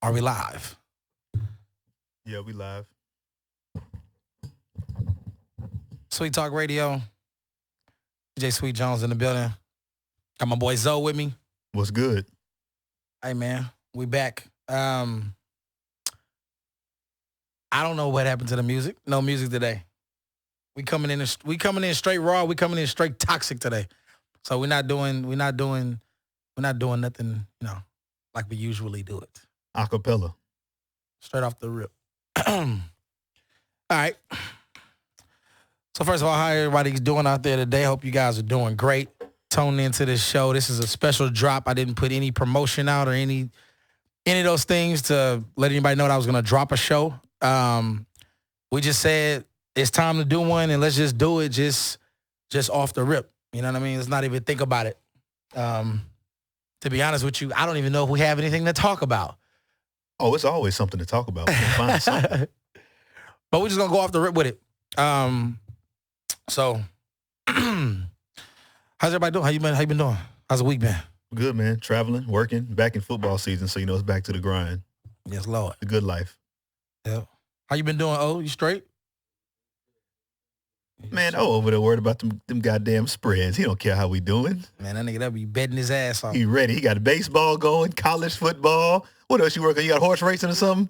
Are we live? Yeah, we live. Sweet Talk Radio. DJ Sweet Jones in the building. Got my boy Zoe with me. What's good? Hey man, we back. I don't know what happened to the music. No music today. We coming in straight raw. We coming in straight toxic today. So we're not doing nothing, like we usually do it. Acapella. Straight off the rip. All right. So first of all, how everybody's doing out there today? Hope you guys are doing great. Tune into this show. This is a special drop. I didn't put any promotion out or any of those things to let anybody know that I was going to drop a show. We just said it's time to do one, and let's just do it just off the rip. You know what I mean? Let's not even think about it. To be honest with you, I don't even know if we have anything to talk about. Oh, it's always something to talk about. We can find something. But we're just going to go off the rip with it. So, how's everybody doing? How you been doing? How's the week been? Good, man. Traveling, working, back in football season, so it's back to the grind. Yes, Lord. The good life. Yeah. How you been doing, O? You straight? Man, over there worried about them goddamn spreads. He don't care how we doing. Man, that nigga that be betting his ass off. He ready. He got baseball going, college football. What else you working? You got horse racing or something?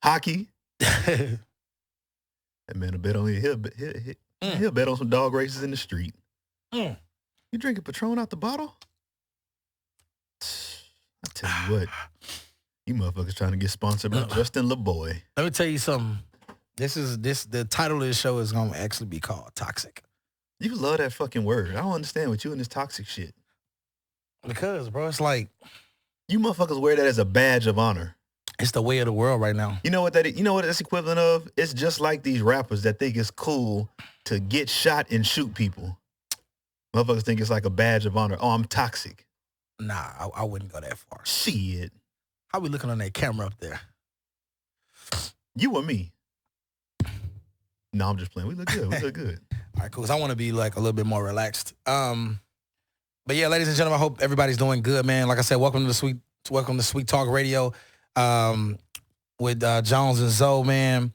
Hockey? That man will bet on he'll bet on some dog races in the street. You drinking Patron out the bottle? I tell you what, you motherfuckers trying to get sponsored by Justin LeBoy. Let me tell you something. The title of this show is gonna actually be called Toxic. You love that fucking word. I don't understand what you and this toxic shit. Because, bro, it's like you motherfuckers wear that as a badge of honor. It's the way of the world right now. You know what that is? You know what that's equivalent of? It's just like these rappers that think it's cool to get shot and shoot people. Motherfuckers think it's like a badge of honor. Oh, I'm toxic. Nah, I wouldn't go that far. Shit. How we looking on that camera up there? You or me? No, I'm just playing. We look good. We look good. All right, cool. 'Cause I want to be like a little bit more relaxed. But yeah, ladies and gentlemen, I hope everybody's doing good, man. Like I said, welcome to Sweet Talk Radio with Jones and Zoe, man.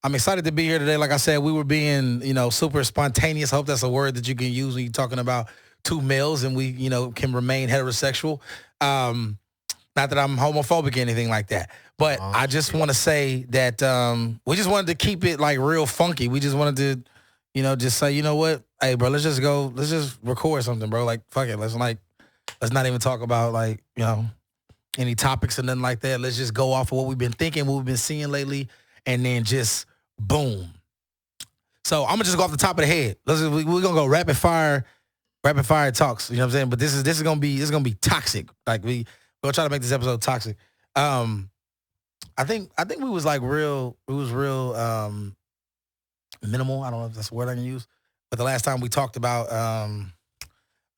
I'm excited to be here today. Like I said, we were being, super spontaneous. I hope that's a word that you can use when you're talking about two males and we, can remain heterosexual. Not that I'm homophobic or anything like that. But I just want to say that we just wanted to keep it like real funky. We just wanted to, just say, you know what? Hey, bro, let's just record something, bro. Like, fuck it. Let's not even talk about like, any topics or nothing like that. Let's just go off of what we've been thinking, what we've been seeing lately, and then just boom. So I'm gonna just go off the top of the head. We're gonna go rapid fire talks. You know what I'm saying? But this is gonna be toxic. Like we're gonna try to make this episode toxic. I think we was like real. It was real minimal. I don't know if that's a word I can use. But the last time we talked about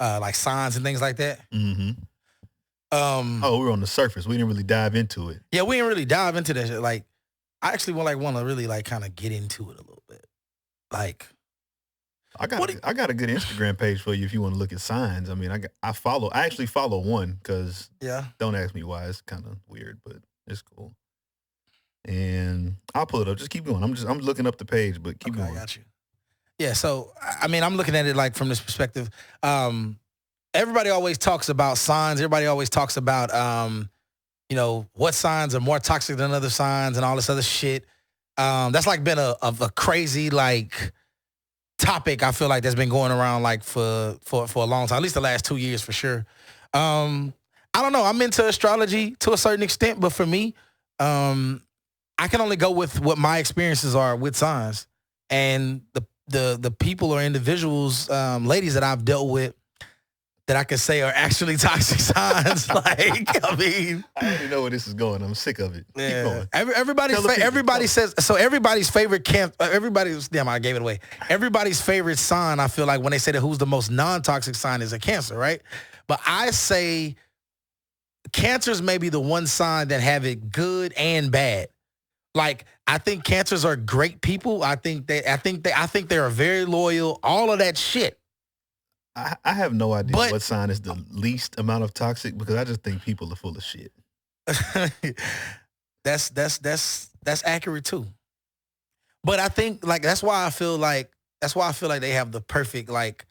like signs and things like that. Mm-hmm. We were on the surface. We didn't really dive into it. Yeah, we didn't really dive into that shit. Like, I actually want to really like kind of get into it a little bit. Like, I got a good Instagram page for you if you want to look at signs. I mean, I actually follow one because don't ask me why. It's kind of weird, but it's cool. And I'll pull it up. Just keep going. I'm looking up the page, but keep going. I got you. Yeah. So I mean, I'm looking at it like from this perspective. Everybody always talks about signs. Everybody always talks about, what signs are more toxic than other signs and all this other shit. That's like been a crazy like topic. I feel like that's been going around like for a long time, at least the last 2 years for sure. I don't know. I'm into astrology to a certain extent, but for me, I can only go with what my experiences are with signs and the people or individuals, ladies that I've dealt with, that I can say are actually toxic signs. Like, I mean, I already know where this is going. I'm sick of it. Yeah. Everybody says, so everybody's favorite I gave it away. Everybody's favorite sign, I feel like when they say that who's the most non-toxic sign is a Cancer, right? But I say Cancers may be the one sign that have it good and bad. Like, I think Cancers are great people. I think they are very loyal, all of that shit. I have no idea what sign is the least amount of toxic because I just think people are full of shit. That's accurate too. But I think like that's why I feel like they have the perfect like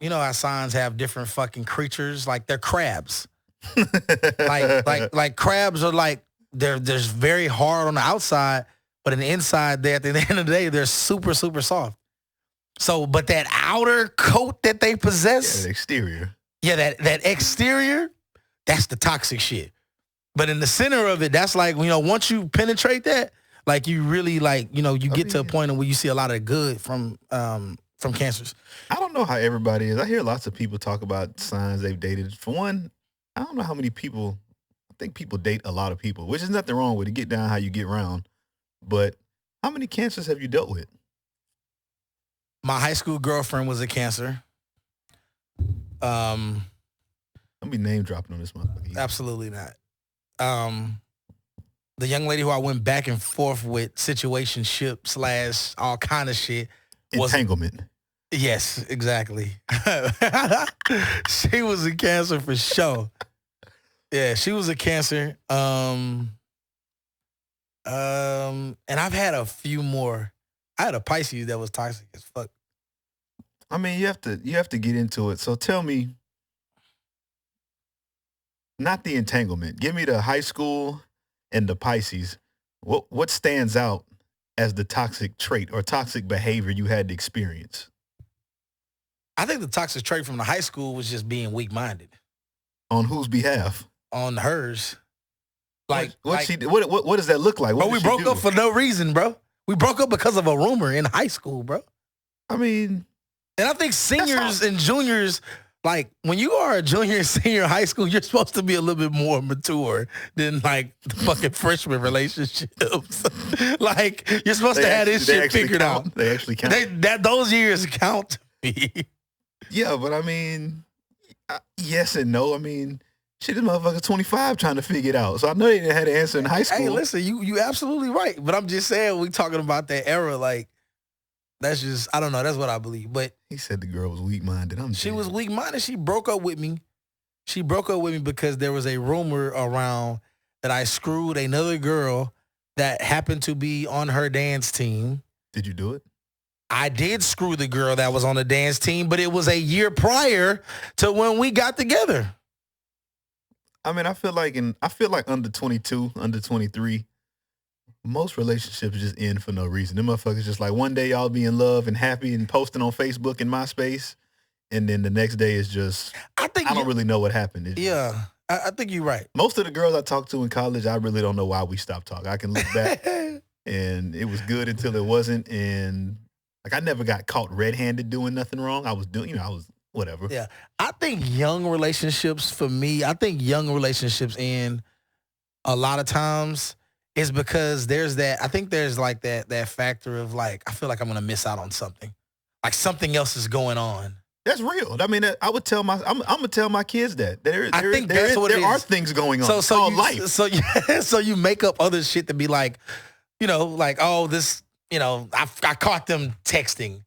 you know how signs have different fucking creatures, like they're crabs. like crabs are like they're very hard on the outside, but in the inside, they at the end of the day, they're super, super soft. So, but that outer coat that they possess, the exterior. Yeah, that exterior, that's the toxic shit. But in the center of it, that's like, you know, once you penetrate that, like you really like, you know, you get to a point where you see a lot of good from cancers. I don't know how everybody is. I hear lots of people talk about signs they've dated. For one, I don't know how many people, I think people date a lot of people, which is nothing wrong with it. Get down how you get around. But how many cancers have you dealt with? My high school girlfriend was a Cancer. Don't be name dropping on this motherfucker. Absolutely not. The young lady who I went back and forth with, situationship / all kind of shit. Entanglement. Yes, exactly. She was a Cancer for sure. Yeah, she was a Cancer. And I've had a few more. I had a Pisces that was toxic as fuck. I mean, you have to get into it. So tell me, not the entanglement. Give me the high school and the Pisces. What stands out as the toxic trait or toxic behavior you had to experience? I think the toxic trait from the high school was just being weak-minded. On whose behalf? On hers. Like what does that look like? Bro, we broke up for no reason, bro. We broke up because of a rumor in high school, bro. I mean, and I think seniors and juniors, like when you are a junior and senior in high school, you're supposed to be a little bit more mature than like the fucking freshman relationships. Like you're supposed to have this shit figured out. They actually count. Those years count to me. Yeah, but I mean, yes and no. I mean, shit, this motherfucker 25 trying to figure it out. So I know they didn't have to answer in high school. Hey, listen, you absolutely right. But I'm just saying, we talking about that era, like, that's just, I don't know, that's what I believe. But he said the girl was weak-minded. She was weak-minded. She broke up with me. She broke up with me because there was a rumor around that I screwed another girl that happened to be on her dance team. Did you do it? I did screw the girl that was on the dance team, but it was a year prior to when we got together. I mean, I feel like under 22, under 23, most relationships just end for no reason. Them motherfuckers just like one day y'all be in love and happy and posting on Facebook and MySpace, and then the next day is just I don't really know what happened. I think you're right. Most of the girls I talked to in college, I really don't know why we stopped talking. I can look back and it was good until it wasn't, and like I never got caught red-handed doing nothing wrong. I was doing, I was whatever. Yeah. I think young relationships end a lot of times is because there's like that factor of like, I feel like I'm going to miss out on something. Like something else is going on. That's real. I mean, I would tell I'm going to tell my kids that. There are things going on. So life. So you make up other shit to be like, you know, like, oh, this, you know, I caught them texting.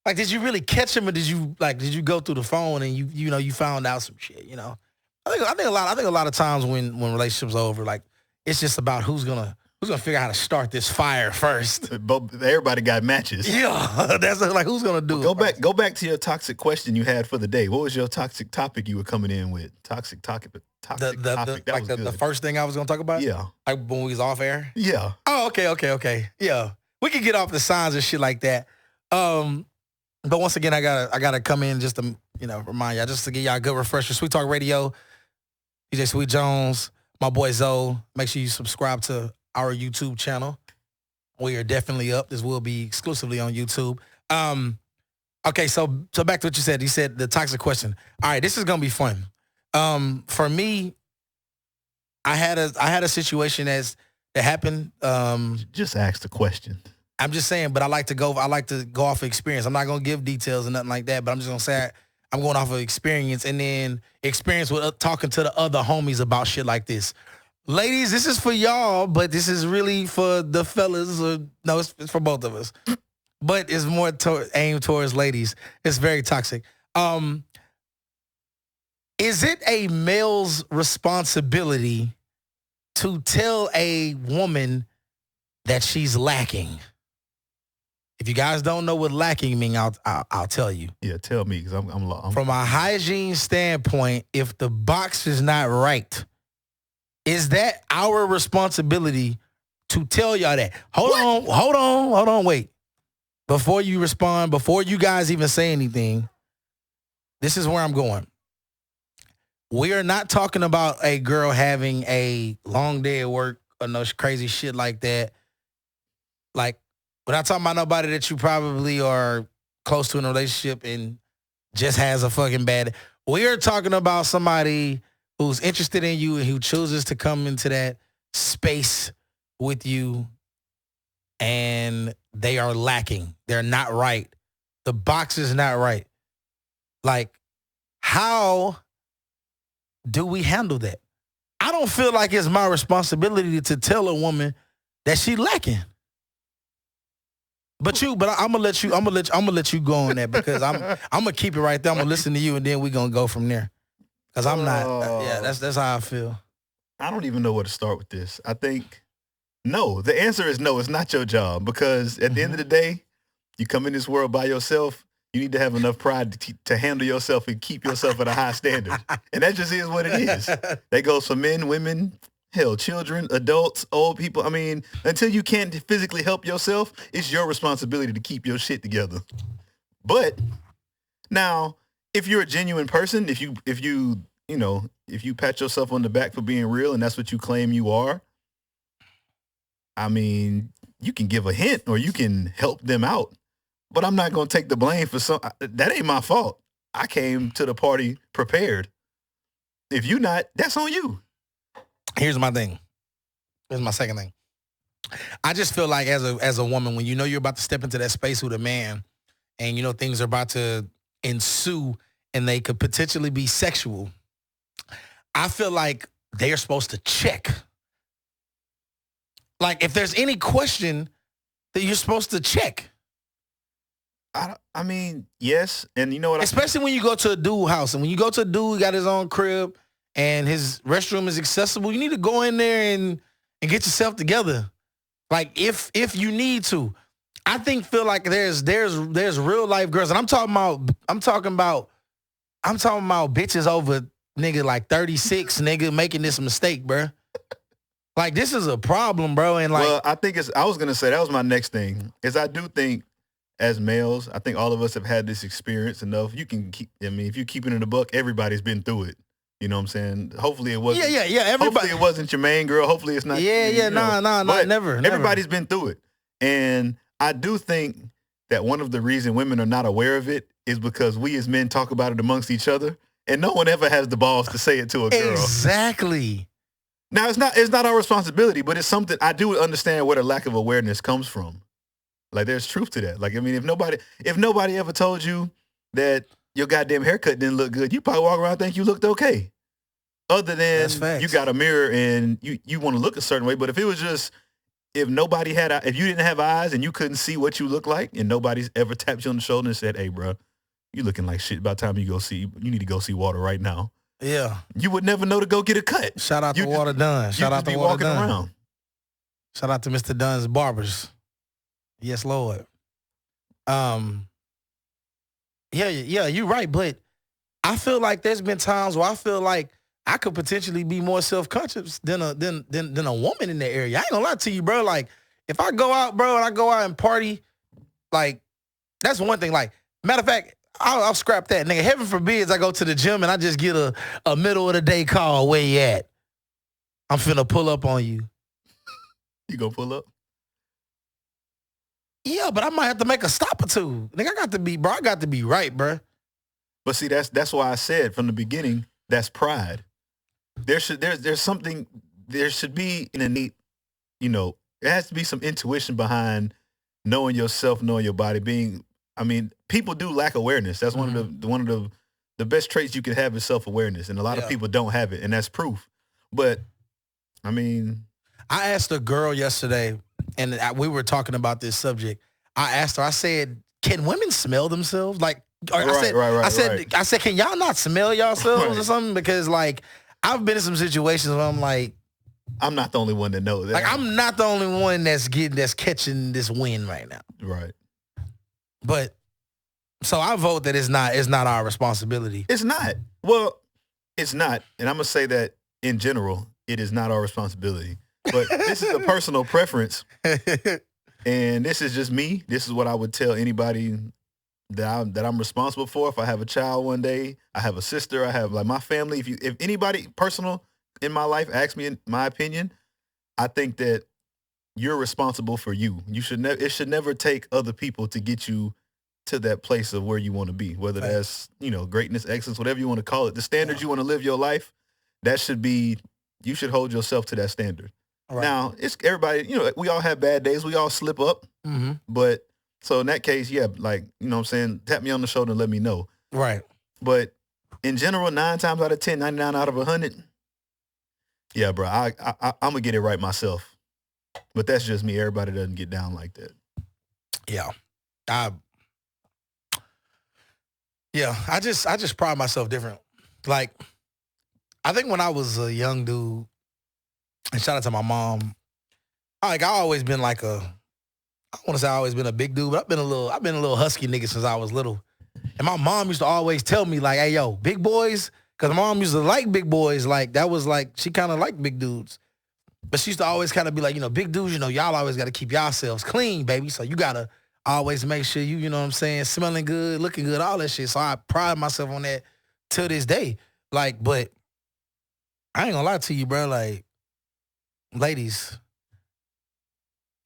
Like, did you really catch them, or did you go through the phone and you found out some shit? You know, I think a lot of times when relationships are over, like it's just about who's gonna figure out how to start this fire first. Everybody got matches. Yeah, that's like who's gonna do it. Go back to your toxic question you had for the day. What was your toxic topic you were coming in with? Toxic topic. The first thing I was gonna talk about. Yeah, like when we was off air. Yeah. Oh, okay. Yeah, we could get off the signs and shit like that. But once again, I gotta come in just to remind y'all, just to give y'all a good refresher. Sweet Talk Radio, DJ Sweet Jones, my boy Zoe. Make sure you subscribe to our YouTube channel. We are definitely up. This will be exclusively on YouTube. Okay, so back to what you said. You said the toxic question. All right, this is gonna be fun. For me, I had a situation that happened. Just ask the question. I'm just saying, but I like to go off of experience. I'm not going to give details or nothing like that, but I'm just going to say I'm going off of experience, and then experience with talking to the other homies about shit like this. Ladies, this is for y'all, but this is really for the fellas. No, it's for both of us. But it's more aimed towards ladies. It's very toxic. Is it a male's responsibility to tell a woman that she's lacking? If you guys don't know what lacking means, I'll tell you. Yeah, tell me, because I'm From a hygiene standpoint, if the box is not right, is that our responsibility to tell y'all that? Hold on, wait. Before you respond, before you guys even say anything, this is where I'm going. We are not talking about a girl having a long day at work or no crazy shit like that. Like, we're not talking about nobody that you probably are close to in a relationship and just has a fucking bad. We are talking about somebody who's interested in you and who chooses to come into that space with you and they are lacking. They're not right. The box is not right. Like, how do we handle that? I don't feel like it's my responsibility to tell a woman that she lacking. But I'm gonna let you go on that, because I'm gonna keep it right there. I'm gonna listen to you, and then we're gonna go from there. Because I'm not. That's how I feel. I don't even know where to start with this. I think no. The answer is no. It's not your job, because at the end of the day, you come in this world by yourself. You need to have enough pride to handle yourself and keep yourself at a high standard, and that just is what it is. That goes for men, women. Hell, children, adults, old people. I mean, until you can't physically help yourself, it's your responsibility to keep your shit together. But now, if you're a genuine person, if you pat yourself on the back for being real and that's what you claim you are, I mean, you can give a hint or you can help them out. But I'm not going to take the blame for that ain't my fault. I came to the party prepared. If you not, that's on you. Here's my thing. Here's my second thing. I just feel like as a woman, when you know you're about to step into that space with a man and you know things are about to ensue and they could potentially be sexual, I feel like they're supposed to check. Like, if there's any question, that you're supposed to check. I mean, yes. And you know what? Especially when you go to a dude house. And when you go to a dude, he got his own crib, and his restroom is accessible, you need to go in there and get yourself together. Like, if you need to. I feel like there's real life girls, and I'm talking about bitches over nigga like 36, nigga, making this mistake, bro. Like, this is a problem, bro. And like, well, I was gonna say that was my next thing. Is I do think as males, I think all of us have had this experience enough. You can keep. I mean, if you keep it in the book, everybody's been through it. You know what I'm saying? Hopefully it wasn't. Yeah. Everybody. Hopefully it wasn't your main girl. Hopefully it's not. No, never. Everybody's been through it, and I do think that one of the reasons women are not aware of it is because we as men talk about it amongst each other, and no one ever has the balls to say it to a girl. Exactly. Now it's not our responsibility, but it's something I do understand where the lack of awareness comes from. Like, there's truth to that. Like, I mean, if nobody ever told you that your goddamn haircut didn't look good, you probably walk around and think you looked okay. Other than you got a mirror and you want to look a certain way. But if it was just, if you didn't have eyes and you couldn't see what you look like, and nobody's ever tapped you on the shoulder and said, hey, bro, you looking like shit. By the time you need to go see Water right now. Yeah. You would never know to go get a cut. Shout out to Water Dunn. Shout out to Water Dunn. Around. Shout out to Mr. Dunn's Barbers. Yes, Lord. Yeah, you're right. But I feel like there's been times where I feel like I could potentially be more self-conscious than a woman in that area. I ain't gonna lie to you, bro. Like, if I go out, bro, and I go out and party, like, that's one thing. Like, matter of fact, I'll scrap that, nigga. Heaven forbids I go to the gym and I just get a middle of the day call. Where you at? I'm finna pull up on you. You gonna pull up? Yeah, but I might have to make a stop or two. Nigga, I got to be right, bro. But see, that's why I said from the beginning, that's pride. There should be an innate, there has to be some intuition behind knowing yourself, knowing your body. People do lack awareness. That's one of the best traits you can have is self-awareness, and a lot of people don't have it, and that's proof. But I asked a girl yesterday, and we were talking about this subject. I asked her, I said, can women smell themselves? Like, I said, can y'all not smell yourselves or something? Because, like, I've been in some situations where I'm like, I'm not the only one that knows that. Like, I'm not the only one that's catching this win right now. Right. But so I vote that it's not our responsibility. It's not. Well, it's not. And I'm going to say that in general, it is not our responsibility. But this is a personal preference. And this is just me. This is what I would tell anybody that I'm responsible for. If I have a child one day, I have a sister, I have like my family. If anybody personal in my life asks me in my opinion, I think that you're responsible for you. It should never take other people to get you to that place of where you want to be, whether that's, greatness, excellence, whatever you want to call it. The standards you want to live your life, you should hold yourself to that standard. Right. Now, it's everybody, we all have bad days. We all slip up. Mm-hmm. But so in that case, yeah, like, what I'm saying, tap me on the shoulder and let me know. Right. But in general, 9 times out of 10, 99 out of 100, yeah, bro, I'm going to get it right myself. But that's just me. Everybody doesn't get down like that. Yeah. I just pride myself different. Like, I think when I was a young dude, and shout out to my mom, I always been like I want to say I always been a big dude, but I've been a little husky nigga since I was little. And my mom used to always tell me like, hey, yo, big boys, because my mom used to like big boys. Like, that was like, she kind of liked big dudes. But she used to always kind of be like, big dudes, y'all always got to keep yourselves clean, baby. So you got to always make sure you know what I'm saying, smelling good, looking good, all that shit. So I pride myself on that till this day. Like, but I ain't gonna lie to you, bro. Like, ladies,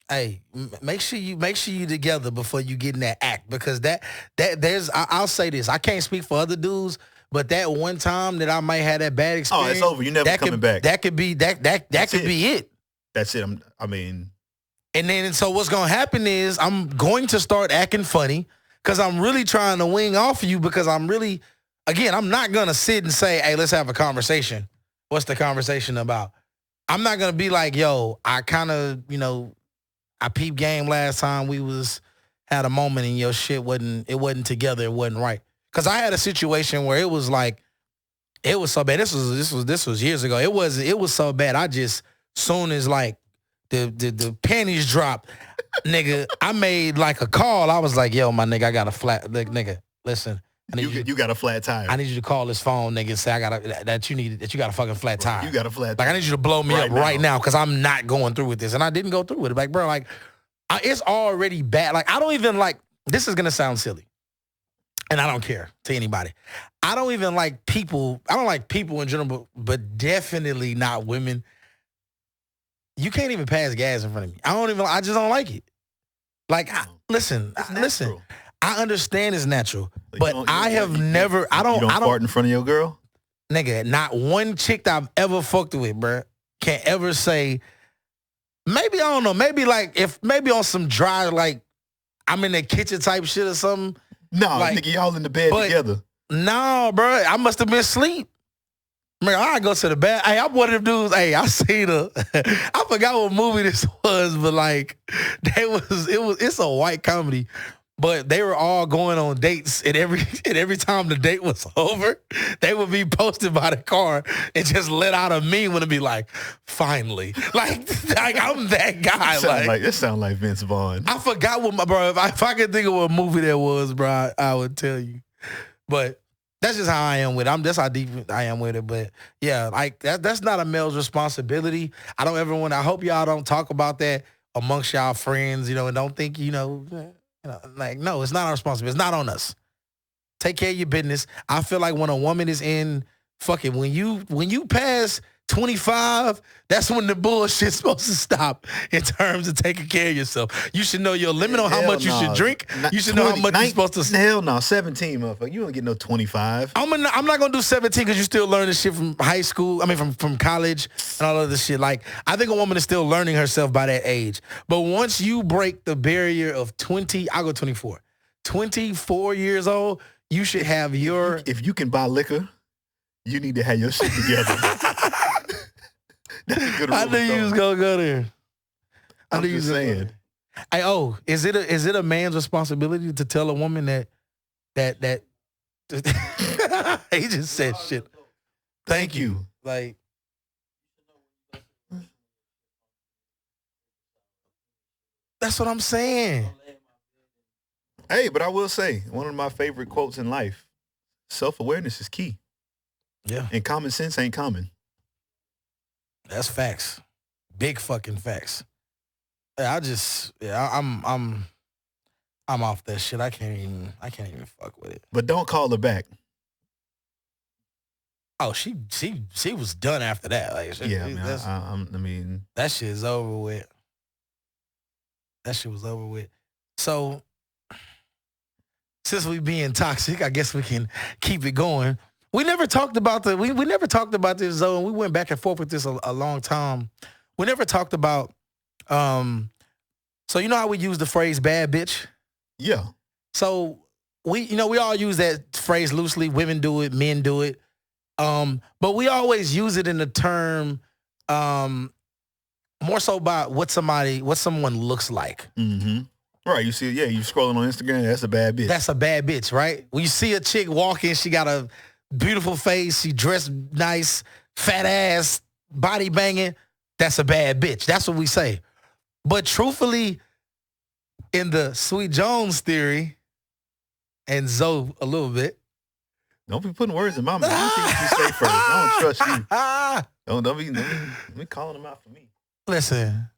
hey, make sure you together before you get in that act, because I'll say this, I can't speak for other dudes, but that one time that I might have that bad experience, it's over. You never coming back. That could be it. That's it. And then so what's gonna happen is I'm going to start acting funny because I'm really trying to wing off of you, because I'm not gonna sit and say, hey, let's have a conversation. What's the conversation about? I'm not going to be like, yo, I kind of, I peeped game last time we had a moment and your shit wasn't together. It wasn't right. Because I had a situation where it was so bad. This was years ago. It was so bad. I just, soon as like the panties dropped, nigga, I made like a call. I was like, yo, my nigga, I got a flat, nigga, listen. You got a flat tire. I need you to call this phone, nigga, and say that you got a fucking flat tire. You got a flat tire. Like, I need you to blow me up right now, because I'm not going through with this. And I didn't go through with it. Like, bro, it's already bad. Like, I don't even like, this is going to sound silly, and I don't care to anybody. I don't even like people. I don't like people in general, but definitely not women. You can't even pass gas in front of me. I just don't like it. Like, listen. I understand it's natural, but I have never. I don't fart in front of your girl, nigga. Not one chick that I've ever fucked with, bro, can ever say. Maybe I don't know. Maybe maybe on some dry, like I'm in the kitchen type shit or something. No, nigga, y'all in the bed together. No, bro, I must have been asleep. Man, I go to the bed. Hey, I'm one of them dudes. Hey, I seen her. I forgot what movie this was, but like, it's a white comedy. But they were all going on dates, and every time the date was over, they would be posted by the car and just let out a meme and be like, finally. Like I'm that guy. This sound like Vince Vaughn. I forgot what bro, if I could think of what movie that was, bro, I would tell you. But that's just how I am with it. That's how deep I am with it. But yeah, like that's not a male's responsibility. I hope y'all don't talk about that amongst y'all friends, and don't think, no, it's not our responsibility. It's not on us. Take care of your business. I feel like when a woman is in fucking, when you pass 25, that's when the bullshit's supposed to stop in terms of taking care of yourself. You should know your limit on how much you should drink. You should know how much you're supposed to. Hell no, 17, motherfucker. You don't get no 25. I'm not gonna do 17 because you still learning shit from high school. I mean, from college and all of this shit. Like, I think a woman is still learning herself by that age. But once you break the barrier of 20, I'll go 24. 24 years old, you should have your. If you can buy liquor, you need to have your shit together. That's a good rule. I knew you was gonna go there. I'm just saying. Hey, is it a man's responsibility to tell a woman that he just said shit? Thank you. Like, That's what I'm saying. Hey, but I will say, one of my favorite quotes in life, self-awareness is key. Yeah. And common sense ain't common. That's facts. Big fucking facts. I'm off that shit. I can't even fuck with it. But don't call her back. Oh, she was done after that. Like, I mean, that shit is over with. That shit was over with. So, since we being toxic, I guess we can keep it going. We never talked about we never talked about this, though, and we went back and forth with this a long time. We never talked about so you know how we use the phrase bad bitch? Yeah. So we all use that phrase loosely. Women do it, men do it. But we always use it in the term more so about what someone looks like. Mm-hmm. Right. You see, you scrolling on Instagram, that's a bad bitch. That's a bad bitch, right? When you see a chick walking, she got a beautiful face, she dressed nice, fat ass, body banging, that's a bad bitch. That's what we say. But truthfully, in the Sweet Jones theory, and Zoe a little bit. Don't be putting words in my mouth. You think you say first. I don't trust you. Don't be calling them out for me. Listen,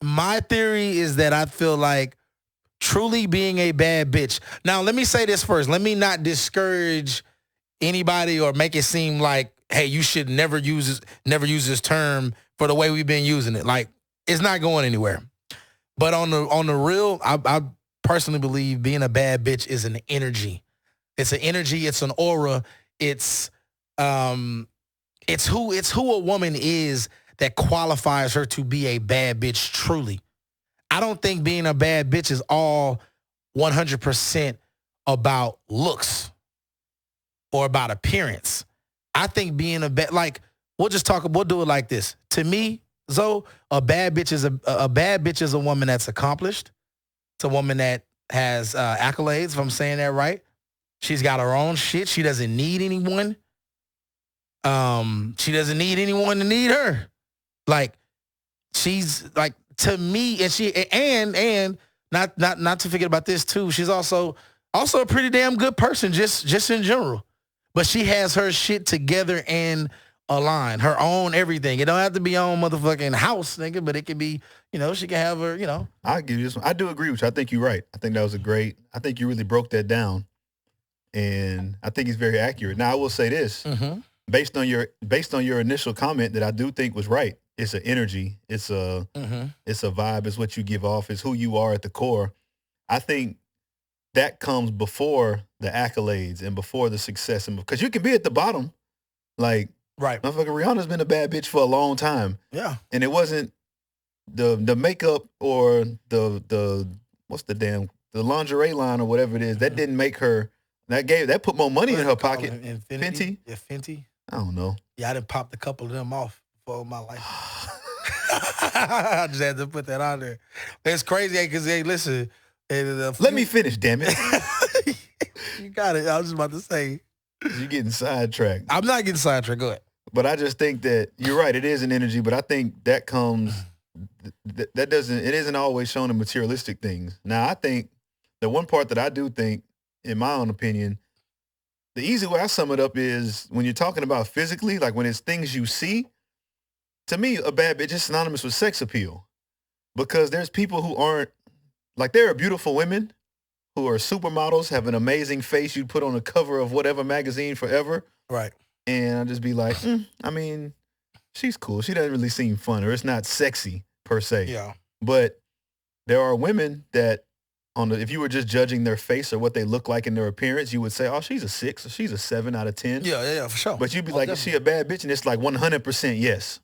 my theory is that I feel like truly being a bad bitch. Now, let me say this first. Let me not discourage anybody or make it seem like, hey, you should never use this term for the way we've been using it. Like, it's not going anywhere. But on the real, I personally believe being a bad bitch is an energy. It's an energy. It's an aura. It's who a woman is that qualifies her to be a bad bitch truly. I don't think being a bad bitch is all 100% about looks or about appearance. I think being a bad, like, we'll do it like this. To me, Zoe, a bad bitch is a woman that's accomplished. It's a woman that has accolades, if I'm saying that right. She's got her own shit. She doesn't need anyone. She doesn't need anyone to need her. Like, she's like, to me, and not to forget about this too. She's also a pretty damn good person, just in general. But she has her shit together and aligned, her own everything. It don't have to be on motherfucking house, nigga, but it can be, she can have her, I'll give you this one. I do agree with you. I think you're right. I think that was I think you really broke that down. And I think it's very accurate. Now, I will say this, based on your initial comment that I do think was right. It's an energy. It's a vibe. It's what you give off. It's who you are at the core. I think that comes before the accolades and before the success. And because you can be at the bottom, like, right. Motherfucker, Rihanna's been a bad bitch for a long time. Yeah. And it wasn't the makeup or the lingerie line or whatever it is, that didn't make her. That put more money in her pocket. Fenty? Yeah, Fenty. I don't know. Yeah, I done popped a couple of them off for my life. I just had to put that on there. It's crazy because, hey, listen. Let me finish, damn it. You got it. I was just about to say. You're getting sidetracked. I'm not getting sidetracked. Go ahead. But I just think that you're right. It is an energy, but I think that comes. It isn't always shown in materialistic things. Now, I think the one part that I do think, in my own opinion, the easy way I sum it up is when you're talking about physically, like when it's things you see, to me, a bad bitch is synonymous with sex appeal. Because there's people who aren't, like, there are beautiful women who are supermodels, have an amazing face you'd put on the cover of whatever magazine forever. Right. And I'd just be like, I mean, she's cool. She doesn't really seem fun, or it's not sexy per se. Yeah. But there are women that, if you were just judging their face or what they look like in their appearance, you would say, oh, she's a 6 or she's a 7 out of 10. Yeah, for sure. But you'd be like, definitely. Is she a bad bitch? And it's like 100% yes.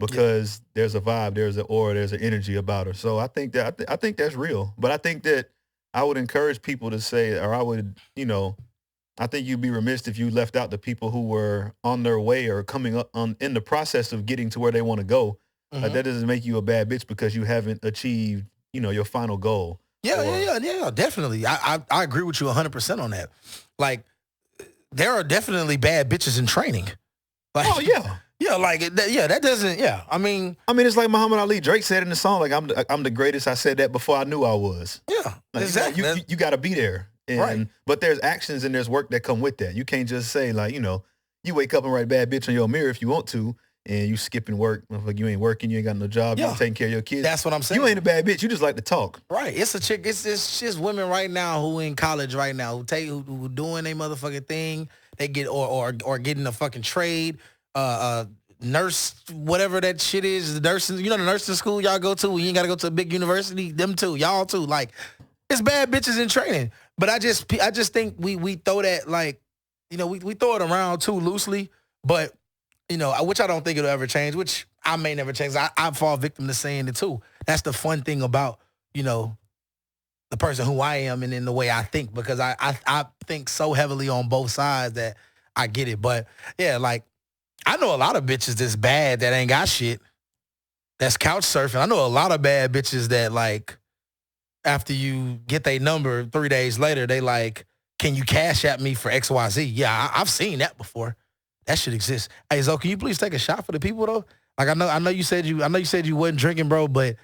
Because there's a vibe, there's an aura, there's an energy about her. So I think that's real. But I think that I would encourage people to say, or I would, I think you'd be remiss if you left out the people who were on their way or coming up in the process of getting to where they want to go. Mm-hmm. That doesn't make you a bad bitch because you haven't achieved, your final goal. Yeah, definitely. I agree with you 100% on that. Like, there are definitely bad bitches in training. Like, oh, yeah. Yeah, like that doesn't. Yeah, I mean, it's like Muhammad Ali. Drake said in the song, like I'm the greatest. I said that before I knew I was. Yeah, like, exactly. You got to be there, right? But there's actions and there's work that come with that. You can't just say like you wake up and write bad bitch on your mirror if you want to, and you skipping work. Like you ain't working, you ain't got no job, you ain't taking care of your kids. That's what I'm saying. You ain't a bad bitch. You just like to talk. Right. It's a chick. It's just women right now who in college right now who doing a motherfucking thing. They get or getting a fucking trade. Nurse, whatever that shit is, the nursing, the nursing school y'all go to, you ain't got to go to a big university, them too, y'all too. Like, it's bad bitches in training. But I just think we throw that, like, we throw it around too loosely, but, which I don't think it'll ever change, which I may never change. I fall victim to saying it too. That's the fun thing about, the person who I am and in the way I think, because I think so heavily on both sides that I get it. But, yeah, like, I know a lot of bitches that's bad that ain't got shit. That's couch surfing. I know a lot of bad bitches that, like, after you get their number 3 days later, they like, can you cash at me for XYZ? Yeah, I've seen that before. That shit exists. Hey, Zo, can you please take a shot for the people though? Like, I know you said you wasn't drinking, bro, but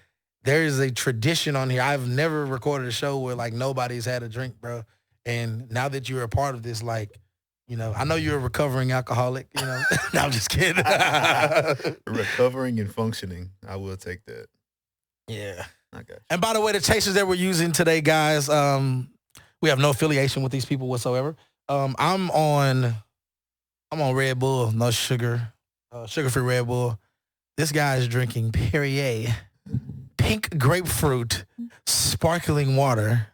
there is a tradition on here. I've never recorded a show where like nobody's had a drink, bro. And now that you're a part of this, like, I know you're a recovering alcoholic, No, I'm just kidding. Recovering and functioning. I will take that. Yeah. Okay. And by the way, the chasers that we're using today, guys, we have no affiliation with these people whatsoever. I'm on Red Bull, no sugar, sugar-free Red Bull. This guy is drinking Perrier, pink grapefruit, sparkling water.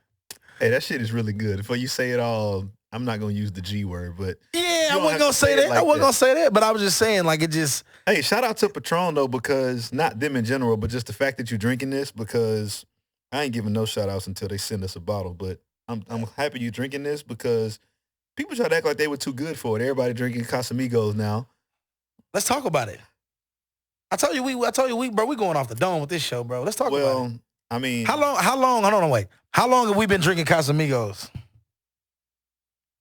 Hey, that shit is really good. Before you say it all, I'm not going to use the G word, but... Yeah, I wasn't going to say that. I wasn't going to say that, but I was just saying, like, it just... Hey, shout out to Patron, though, because... Not them in general, but just the fact that you're drinking this, because I ain't giving no shout-outs until they send us a bottle, but I'm happy you're drinking this because people try to act like they were too good for it. Everybody drinking Casamigos now. Let's talk about it. I told you, bro, we going off the dome with this show, bro. Let's talk about it. Well, I mean... How long, hold on, wait. How long have we been drinking Casamigos?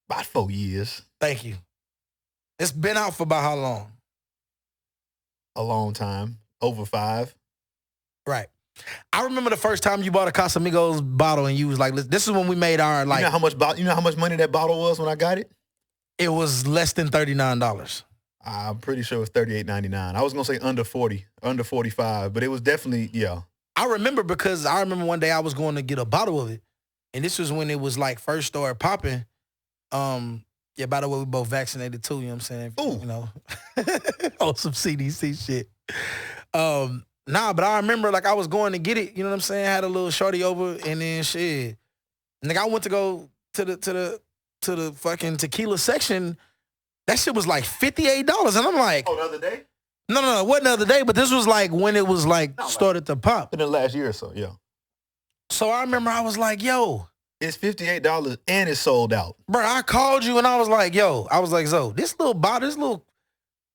About 4 years. Thank you. It's been out for about how long? A long time. Over 5. Right. I remember the first time you bought a Casamigos bottle and you was like, this is when we made our, like... You know how much money that bottle was when I got it? It was less than $39. I'm pretty sure it was $38.99. I was going to say under 40, under 45, but it was definitely, yeah. I remember because I remember one day I was going to get a bottle of it, and this was when it was like first started popping. Yeah, by the way, we both vaccinated too, you know what I'm saying? Ooh. On some CDC shit. Nah, but I remember like I was going to get it, you know what I'm saying? I had a little shorty over and then shit. Nigga, I went to go to the fucking tequila section. That shit was like $58. And I'm like, oh, the other day? No, it wasn't the other day, but this was like when it was like started to pop. In the last year or so, yeah. So I remember I was like, yo. It's $58 and it's sold out. Bro, I called you and I was like, Zo, this little bottle, this little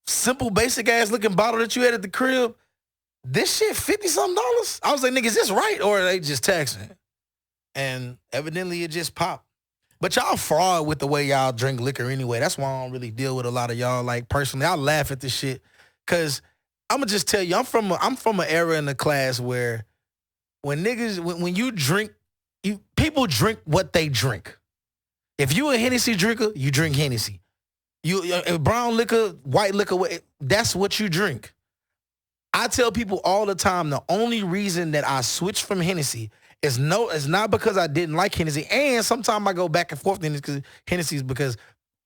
simple, basic ass looking bottle that you had at the crib, this shit $50-something? I was like, nigga, is this right? Or are they just taxing? And evidently it just popped. But y'all fraud with the way y'all drink liquor anyway. That's why I don't really deal with a lot of y'all. Like, personally, I laugh at this shit. Because I'm going to just tell you, I'm from an era in the class where when you drink, people drink what they drink. If you a Hennessy drinker, you drink Hennessy. You brown liquor, white liquor, that's what you drink. I tell people all the time, the only reason that I switched from Hennessy is not because I didn't like Hennessy. And sometimes I go back and forth in Hennessy's because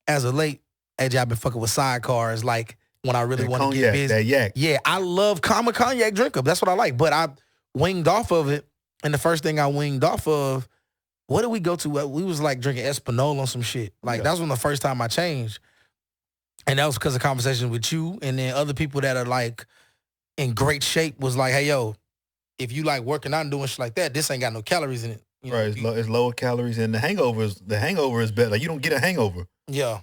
as of late, AJ, I've been fucking with sidecars. Like when I really want to get busy. That yak. Yeah, I'm a cognac drinker. That's what I like. But I winged off of it. And the first thing I winged off of, what did we go to? We was like drinking Espinol on some shit. Like that was when the first time I changed. And that was because of conversations with you and then other people that are like in great shape was like, hey, yo, if you like working out and doing shit like that, this ain't got no calories in it. You right, know, it's lower calories and the hangover is better. Like you don't get a hangover. Yeah.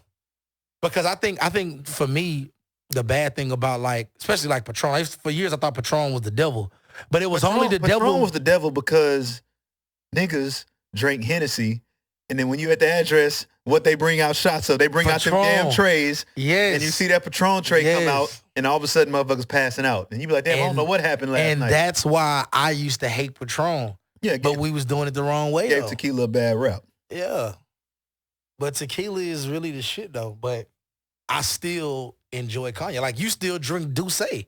Because I think for me, the bad thing about like, especially like Patron, for years I thought Patron was the devil. But it was only the devil. Patron was the devil because niggas drank Hennessy And then when you at the address, what they bring out shots of, they bring out them damn trays. Yes. And you see that Patron tray come out, and all of a sudden motherfuckers passing out. And you be like, damn, I don't know what happened last night. And that's why I used to hate Patron. Yeah. But we was doing it the wrong way, Gave tequila a bad rap. Yeah. But tequila is really the shit, though. But I still enjoy cognac. Like, you still drink Douce.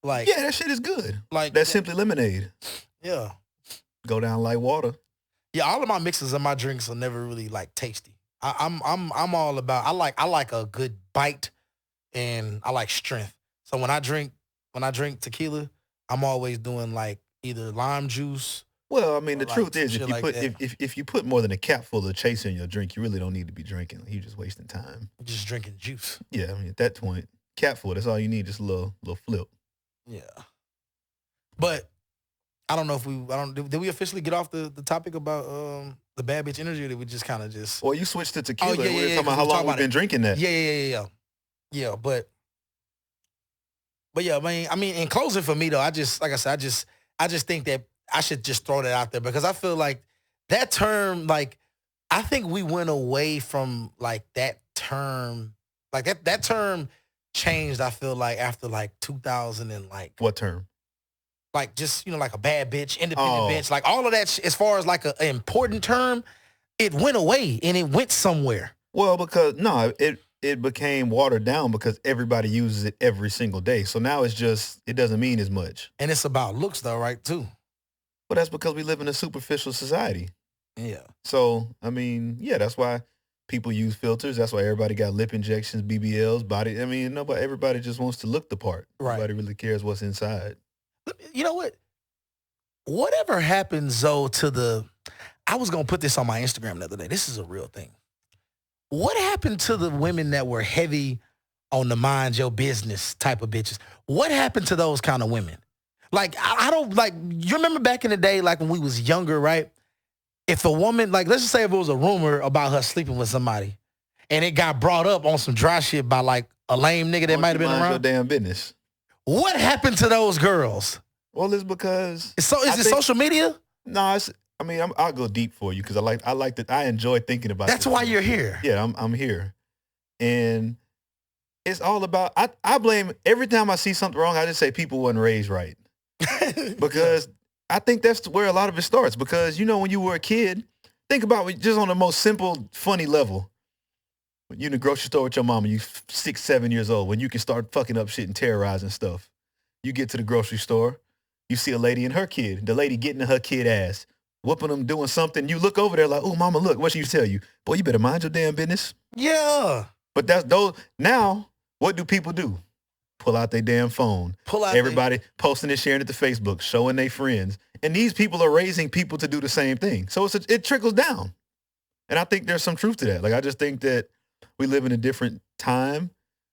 Like, yeah, that shit is good. Like that's simply lemonade. Yeah. Go down like water. Yeah, all of my mixes and my drinks are never really like tasty. I'm all about. I like a good bite, and I like strength. So when I drink tequila, I'm always doing like either lime juice. Well, I mean, the truth is, if you put more than a cap full of chase in your drink, you really don't need to be drinking. You're just wasting time. You're just drinking juice. Yeah, I mean, at that point, cap full. That's all you need. Just a little flip. Yeah, but. I don't know if did we officially get off the topic about the bad bitch energy, or did we just kind of just... Well, you switched to tequila. Oh, yeah, talking about how long we've been drinking that. Yeah, but yeah, I mean, in closing for me though, I just think that I should just throw that out there, because I feel like that term, like, I think we went away from like that term, like that term changed, I feel like, after like 2000 and like... What term? Like, just, like a bad bitch, independent bitch, like all of that, as far as like an important term, it went away and it went somewhere. Well, because it became watered down because everybody uses it every single day. So now it doesn't mean as much. And it's about looks though, right, too? But that's because we live in a superficial society. Yeah. So, I mean, yeah, that's why people use filters. That's why everybody got lip injections, BBLs, body. I mean, everybody just wants to look the part. Right. Nobody really cares what's inside. You know what? Whatever happens, though, I was going to put this on my Instagram the other day. This is a real thing. What happened to the women that were heavy on the mind your business type of bitches? What happened to those kind of women? Like, I don't, like, you remember back in the day, like when we was younger, right? If a woman, like, let's just say if it was a rumor about her sleeping with somebody and it got brought up on some dry shit by like a lame nigga that might have been around. Your damn business. What happened to those girls? Well, it's because... Is it social media? No, I'll go deep for you because I enjoy thinking about That's why you're here. Yeah, I'm here. And it's all about... I blame... Every time I see something wrong, I just say people wasn't raised right. Because I think that's where a lot of it starts. Because, when you were a kid, think about it just on the most simple, funny level. You in the grocery store with your mama, you 6, 7 years old, when you can start fucking up shit and terrorizing stuff. You get to the grocery store, you see a lady and her kid, the lady getting her kid ass, whooping them, doing something. You look over there like, oh, mama, look, what she tell you? Boy, you better mind your damn business. Yeah. But now, what do people do? Pull out their damn phone. Everybody posting and sharing it to Facebook, showing their friends. And these people are raising people to do the same thing. So it trickles down. And I think there's some truth to that. Like, I just think that we live in a different time.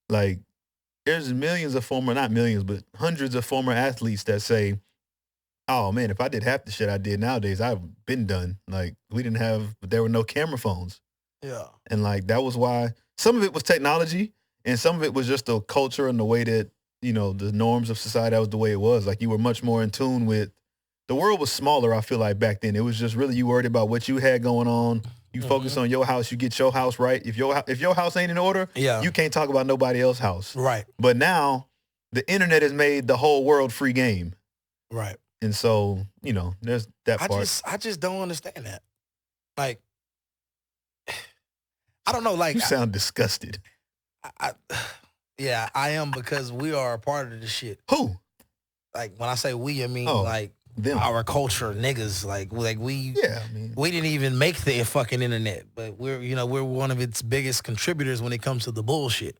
Like, there's millions of not millions, but hundreds of former athletes that say, oh man, if I did half the shit I did nowadays, I've been done. Like, there were no camera phones. Yeah. And like, that was why some of it was technology and some of it was just the culture and the way that, the norms of society, that was the way it was. Like, you were much more in tune with, the world was smaller, I feel like, back then. It was just really, you worried about what you had going on. You focus on your house, you get your house right. If your house ain't in order, you can't talk about nobody else's house. Right. But now the internet has made the whole world free game. Right. And so, there's that part. I just don't understand that. Like, I don't know. Like, you sound disgusted. Yeah, I am, because we are a part of the shit. Who? Like, when I say we, I mean like them. Our culture, niggas. Like we. Yeah, I mean, we didn't even make the fucking internet, but we're one of its biggest contributors when it comes to the bullshit.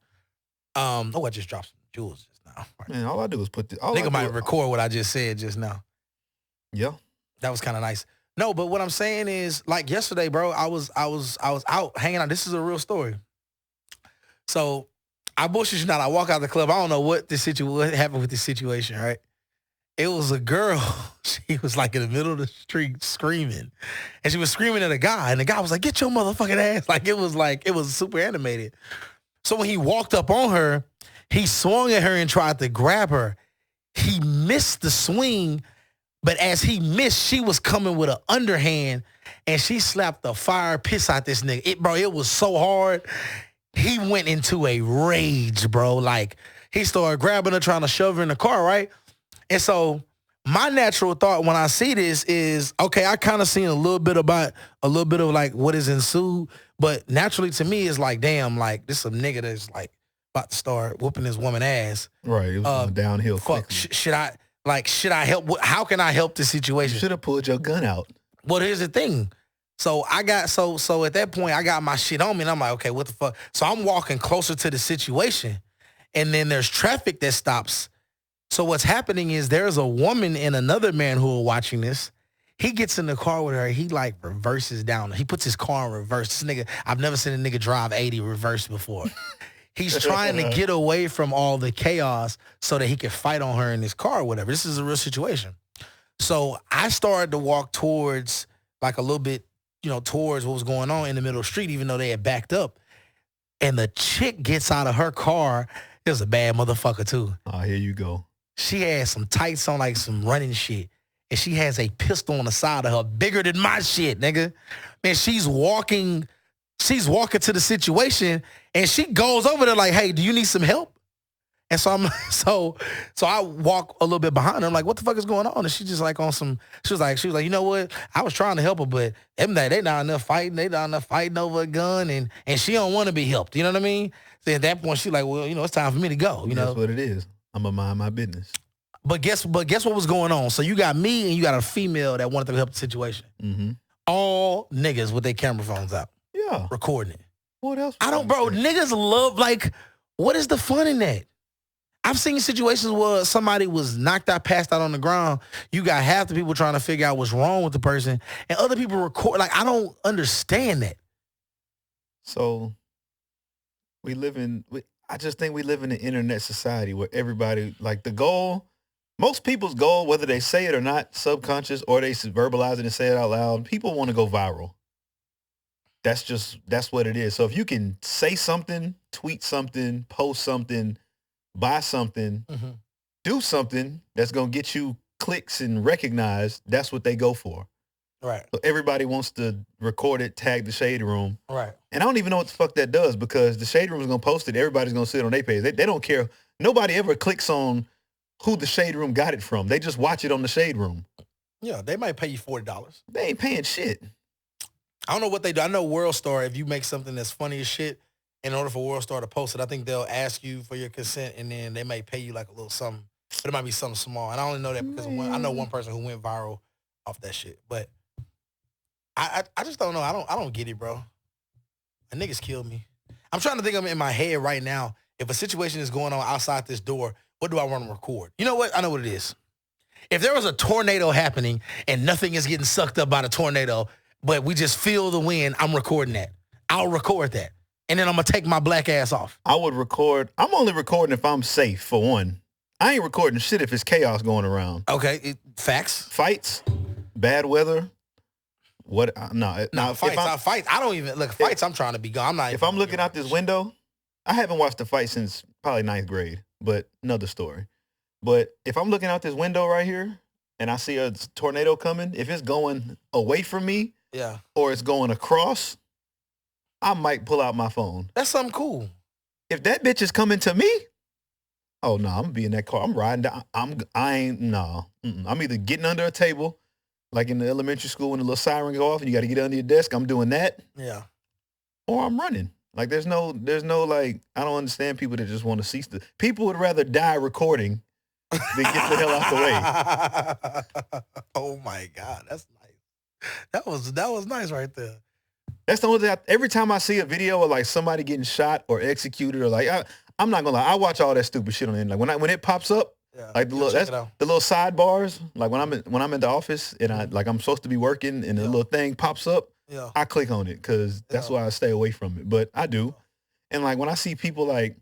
I just dropped some jewels just now. Man, all I do is put the. Nigga might record what I just said just now. Yeah, that was kind of nice. No, but what I'm saying is, like yesterday, bro, I was out hanging out. This is a real story. So I bullshit you not. I walk out the club. I don't know what happened with this situation, right? It was a girl. She was like in the middle of the street screaming. And she was screaming at a guy. And the guy was like, get your motherfucking ass. It was super animated. So when he walked up on her, he swung at her and tried to grab her. He missed the swing, But as he missed, she was coming with an underhand, and she slapped the fire piss out this nigga. It was so hard. He went into a rage, bro. Like, he started grabbing her, trying to shove her in the car, right? And so my natural thought when I see this is, okay, I kind of seen a little bit of like what is ensued, but naturally to me it's like, damn, like this some nigga that's like about to start whooping this woman ass. Right, it was going downhill. Fuck, should I help? How can I help this situation? You should have pulled your gun out. Well, here's the thing. So I got so at that point I got my shit on me and I'm like, okay, what the fuck? So I'm walking closer to the situation, and then there's traffic that stops. So what's happening is there's a woman and another man who are watching this. He gets in the car with her. He like reverses down. He puts his car in reverse. This nigga, I've never seen a nigga drive 80 reverse before. He's trying to get away from all the chaos so that he can fight on her in his car or whatever. This is a real situation. So I started to walk towards like a little bit, towards what was going on in the middle of the street, even though they had backed up. And the chick gets out of her car. It was a bad motherfucker too. Oh, here you go. She had some tights on, like some running shit. And she has a pistol on the side of her, bigger than my shit, nigga. Man, she's walking to the situation, and she goes over there like, hey, do you need some help? And so so I walk a little bit behind her. I'm like, what the fuck is going on? And she just like on some, she was like, you know what? I was trying to help her, but they not enough fighting. They not enough fighting over a gun, and she don't want to be helped. You know what I mean? So at that point, she like, well, it's time for me to go. That's what it is. I'm going to mind my business. But guess what was going on? So you got me and you got a female that wanted to help the situation. Mm-hmm. All niggas with their camera phones out. Yeah. Recording it. What else? Niggas love, like, what is the fun in that? I've seen situations where somebody was knocked out, passed out on the ground. You got half the people trying to figure out what's wrong with the person, and other people record. Like, I don't understand that. So I just think we live in an internet society where everybody, like, most people's goal, whether they say it or not, subconscious, or they verbalize it and say it out loud, people want to go viral. That's what it is. So if you can say something, tweet something, post something, buy something, do something that's going to get you clicks and recognized, that's what they go for. Right. So everybody wants to record it, tag the Shade Room. Right. And I don't even know what the fuck that does, because the Shade Room is going to post it. Everybody's going to see it on their page. They don't care. Nobody ever clicks on who the Shade Room got it from. They just watch it on the Shade Room. Yeah, they might pay you $40. They ain't paying shit. I don't know what they do. I know WorldStar, if you make something that's funny as shit, in order for WorldStar to post it, I think they'll ask you for your consent, and then they may pay you like a little something. But it might be something small. And I only know that because I know one person who went viral off that shit. But I just don't know. I don't get it, bro. A niggas killed me. I'm trying to think of it in my head right now. If a situation is going on outside this door, what do I want to record? You know what? I know what it is. If there was a tornado happening and nothing is getting sucked up by the tornado, but we just feel the wind, I'm recording that. I'll record that. And then I'm going to take my black ass off. I would record. I'm only recording if I'm safe, for one. I ain't recording shit if it's chaos going around. Okay. Facts. Fights. Bad weather. What? No, fights. Fights. I don't even look. Fights. I'm trying to be gone. I'm not. If I'm looking out this window, I haven't watched a fight since probably 9th grade, but another story. But if I'm looking out this window right here and I see a tornado coming, if it's going away from me, yeah, or it's going across, I might pull out my phone. That's something cool. If that bitch is coming to me, oh no, I'm gonna be in that car. I'm riding down. I'm either getting under a table, like in the elementary school when the little siren go off and you got to get under your desk. I'm doing that. Yeah. Or I'm running. Like there's no like, I don't understand people that just want to cease the. People would rather die recording than get the hell out the way. Oh my God, that's nice. That was nice right there. That's the only thing. Every time I see a video of like somebody getting shot or executed or like, I'm not gonna lie, I watch all that stupid shit on the internet. Like when it pops up, yeah, like the little sidebars. Like when I'm in the office and I'm supposed to be working and the little thing pops up, yeah, I click on it because that's why I stay away from it. But I do, and like when I see people like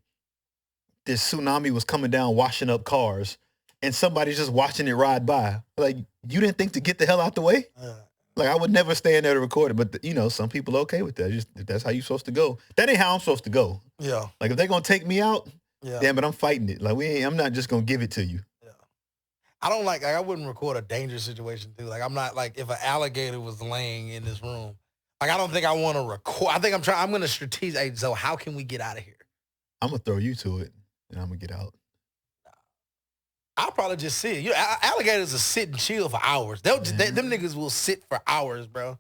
this tsunami was coming down, washing up cars, and somebody's just watching it ride by, like you didn't think to get the hell out the way. Like, I would never stand there to record it, but, some people are okay with that. Just, if that's how you're supposed to go. That ain't how I'm supposed to go. Yeah. Like, if they're going to take me out, damn it, I'm fighting it. Like, I'm not just going to give it to you. Yeah. I don't like I wouldn't record a dangerous situation too. Like I'm not like if an alligator was laying in this room. Like I don't think I want to record. I think I'm gonna strategize. Hey, so how can we get out of here? I'm gonna throw you to it and I'm gonna get out. I'll probably just sit. You know, alligators will sit and chill for hours. Them niggas will sit for hours, bro,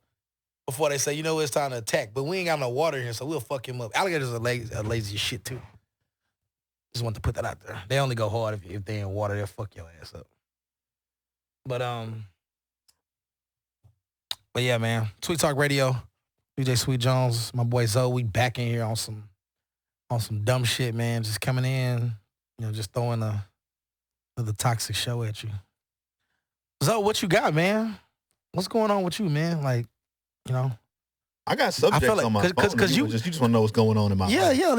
before they say, you know, it's time to attack. But we ain't got no water here, so we'll fuck him up. Alligators are lazy as shit too. Just want to put that out there. They only go hard if they in water. They'll fuck your ass up. But yeah, man. Sweet Talk Radio, DJ Sweet Jones, my boy Zoe. We back in here on some dumb shit, man. Just coming in, you know, just throwing another toxic show at you. Zoe, what you got, man? What's going on with you, man? Like, you know, I got subjects on my phone. Because you just want to know what's going on in my life. Yeah.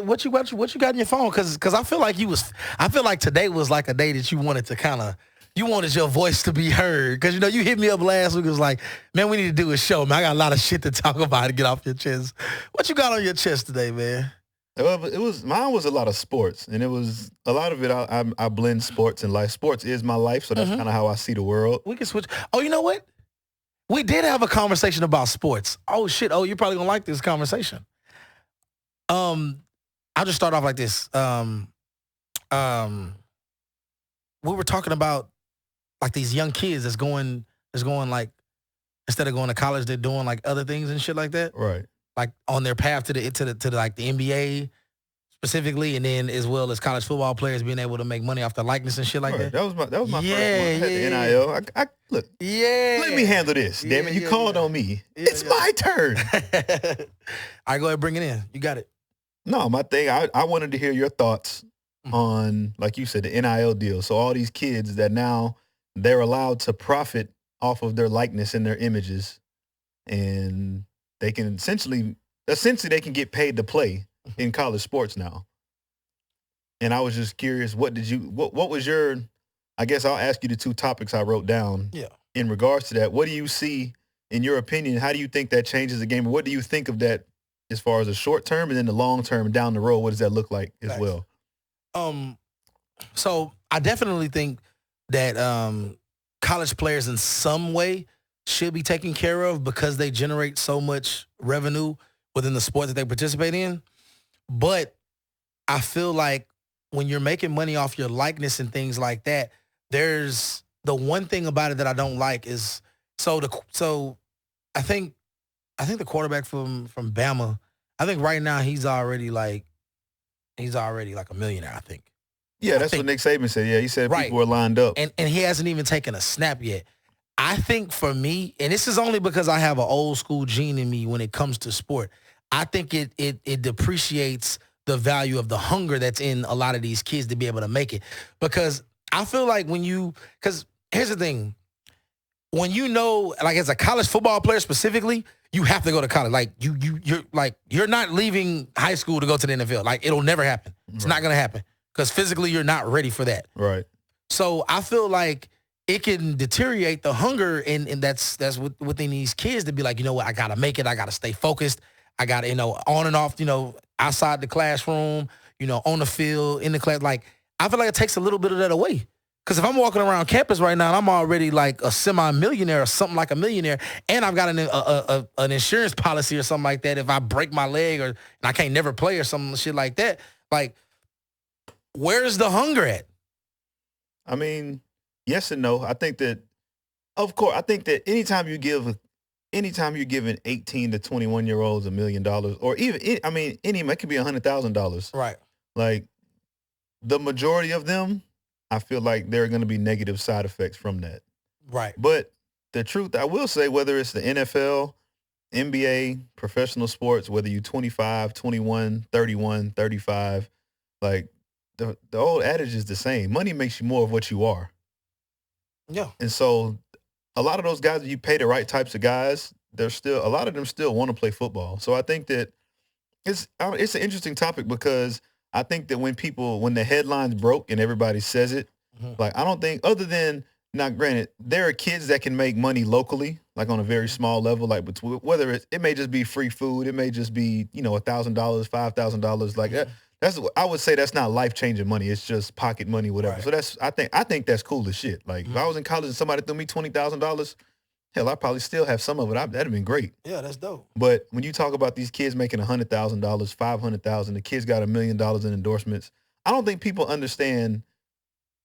What you got in your phone? Because I feel like today was like a day that you wanted to you wanted your voice to be heard. Because, you know, you hit me up last week. It was like, man, we need to do a show, man. I got a lot of shit to talk about to get off your chest. What you got on your chest today, man? Mine was a lot of sports, and it was a lot of it. I blend sports and life. Sports is my life, so that's kind of how I see the world. We can switch. Oh, you know what? We did have a conversation about sports. Oh shit! Oh, you're probably gonna like this conversation. I'll just start off like this. We were talking about like these young kids that's going like instead of going to college, they're doing like other things and shit like that. Right. Like on their path to the like the NBA specifically, and then as well as college football players being able to make money off the likeness and shit like that. That was my first one. I had the NIL. Look. Yeah. Let me handle this. Damn it, you called on me. It's my turn. All right, go ahead, bring it in. You got it. No, my thing. I wanted to hear your thoughts on, like you said, the NIL deal. So all these kids that now they're allowed to profit off of their likeness and their images, and they can essentially they can get paid to play in college sports now. And I was just curious, what was your, I guess I'll ask you the two topics I wrote down. Yeah. In regards to that, what do you see, in your opinion, how do you think that changes the game? Or what do you think of that as far as the short term and then the long term down the road? What does that look like as well? So I definitely think that college players in some way should be taken care of because they generate so much revenue within the sport that they participate in. But I feel like when you're making money off your likeness and things like that, there's the one thing about it that I don't like is I think the quarterback from Bama, I think right now he's already like a millionaire, I think. Yeah, that's what Nick Saban said. Yeah, he said people were lined up. And he hasn't even taken a snap yet. I think for me, and this is only because I have an old school gene in me when it comes to sport, I think it depreciates the value of the hunger that's in a lot of these kids to be able to make it. Because I feel like because here's the thing, when you know, like as a college football player specifically, you have to go to college. Like you're not leaving high school to go to the NFL. Like it'll never happen. It's not going to happen because physically you're not ready for that. Right. So I feel like it can deteriorate the hunger, and that's within these kids to be like, you know what, I gotta make it, I gotta stay focused, I gotta, you know, on and off, you know, outside the classroom, you know, on the field, in the class. Like I feel like it takes a little bit of that away. Because if I'm walking around campus right now and I'm already like a semi-millionaire or something like a millionaire, and I've got an insurance policy or something like that, if I break my leg and I can't never play or some shit like that, like where's the hunger at? I mean, yes and no. I think that, of course, anytime you're giving 18 to 21-year-olds $1 million, or even, it could be $100,000. Right. Like the majority of them, I feel like there are going to be negative side effects from that. Right. But the truth, I will say, whether it's the NFL, NBA, professional sports, whether you're 25, 21, 31, 35, like the old adage is the same. Money makes you more of what you are. Yeah. And so a lot of those guys, you pay the right types of guys, a lot of them still want to play football. So I think that it's an interesting topic because I think that when the headlines broke and everybody says it, like I don't think, other than, now granted, there are kids that can make money locally, like on a very small level, like whether it may just be free food, it may just be, $1,000, $5,000, like that. I would say that's not life-changing money. It's just pocket money, whatever. Right. So I think that's cool as shit. Like, if I was in college and somebody threw me $20,000, hell, I probably still have some of it. That'd have been great. Yeah, that's dope. But when you talk about these kids making $100,000, $500,000, the kids got $1 million in endorsements, I don't think people understand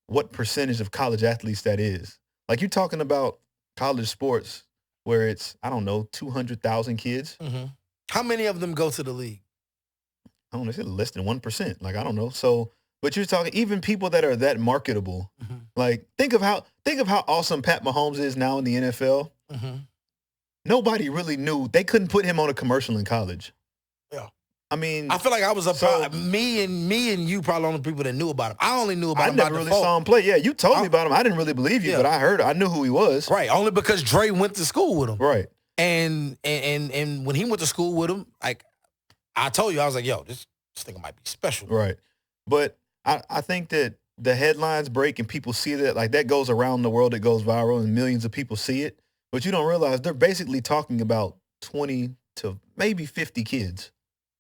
what percentage of college athletes that is. Like, you're talking about college sports where it's, I don't know, 200,000 kids. Mm-hmm. How many of them go to the league? I don't know, it's less than 1%. Like, I don't know. So, but you're talking even people that are that marketable. Mm-hmm. Like, think of how awesome Pat Mahomes is now in the NFL. Mm-hmm. Nobody really knew. They couldn't put him on a commercial in college. Yeah. I mean, I feel like I was me and you probably only people that knew about him. I only knew about him. I never really saw him play. Yeah, you told me about him. I didn't really believe you, but I knew who he was. Right. Only because Dre went to school with him. Right. And when he went to school with him, like I told you, I was like, yo, this thing might be special. Right. But I think that the headlines break and people see that, like, that goes around the world, it goes viral and millions of people see it. But you don't realize they're basically talking about 20 to maybe 50 kids.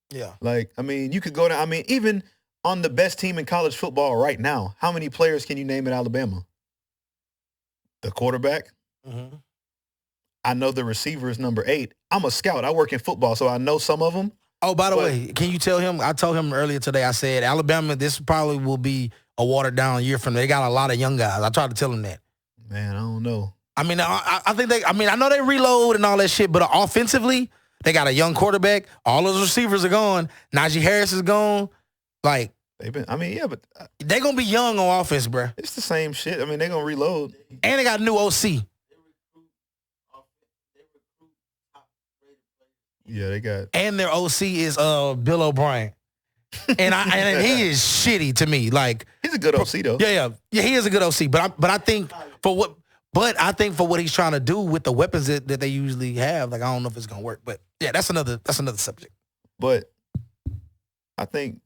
Yeah. Like, I mean, you could go down, I mean, even on the best team in college football right now, how many players can you name at Alabama? The quarterback. Mm-hmm. I know the receiver is number 8. I'm a scout. I work in football, so I know some of them. Oh, by the way, can you tell him? I told him earlier today, I said, Alabama, this probably will be a watered down year from them. They got a lot of young guys. I tried to tell him that. Man, I don't know. I mean, I think I know they reload and all that shit, but offensively, they got a young quarterback. All those receivers are gone. Najee Harris is gone. Like, but they're going to be young on offense, bro. It's the same shit. I mean, they're going to reload. And they got a new OC. Yeah, they got. And their OC is Bill O'Brien. And he is shitty to me. Like, he's a good OC though. Yeah, he is a good OC. But I think for what he's trying to do with the weapons that they usually have, like, I don't know if it's gonna work. But yeah, that's another subject. But I think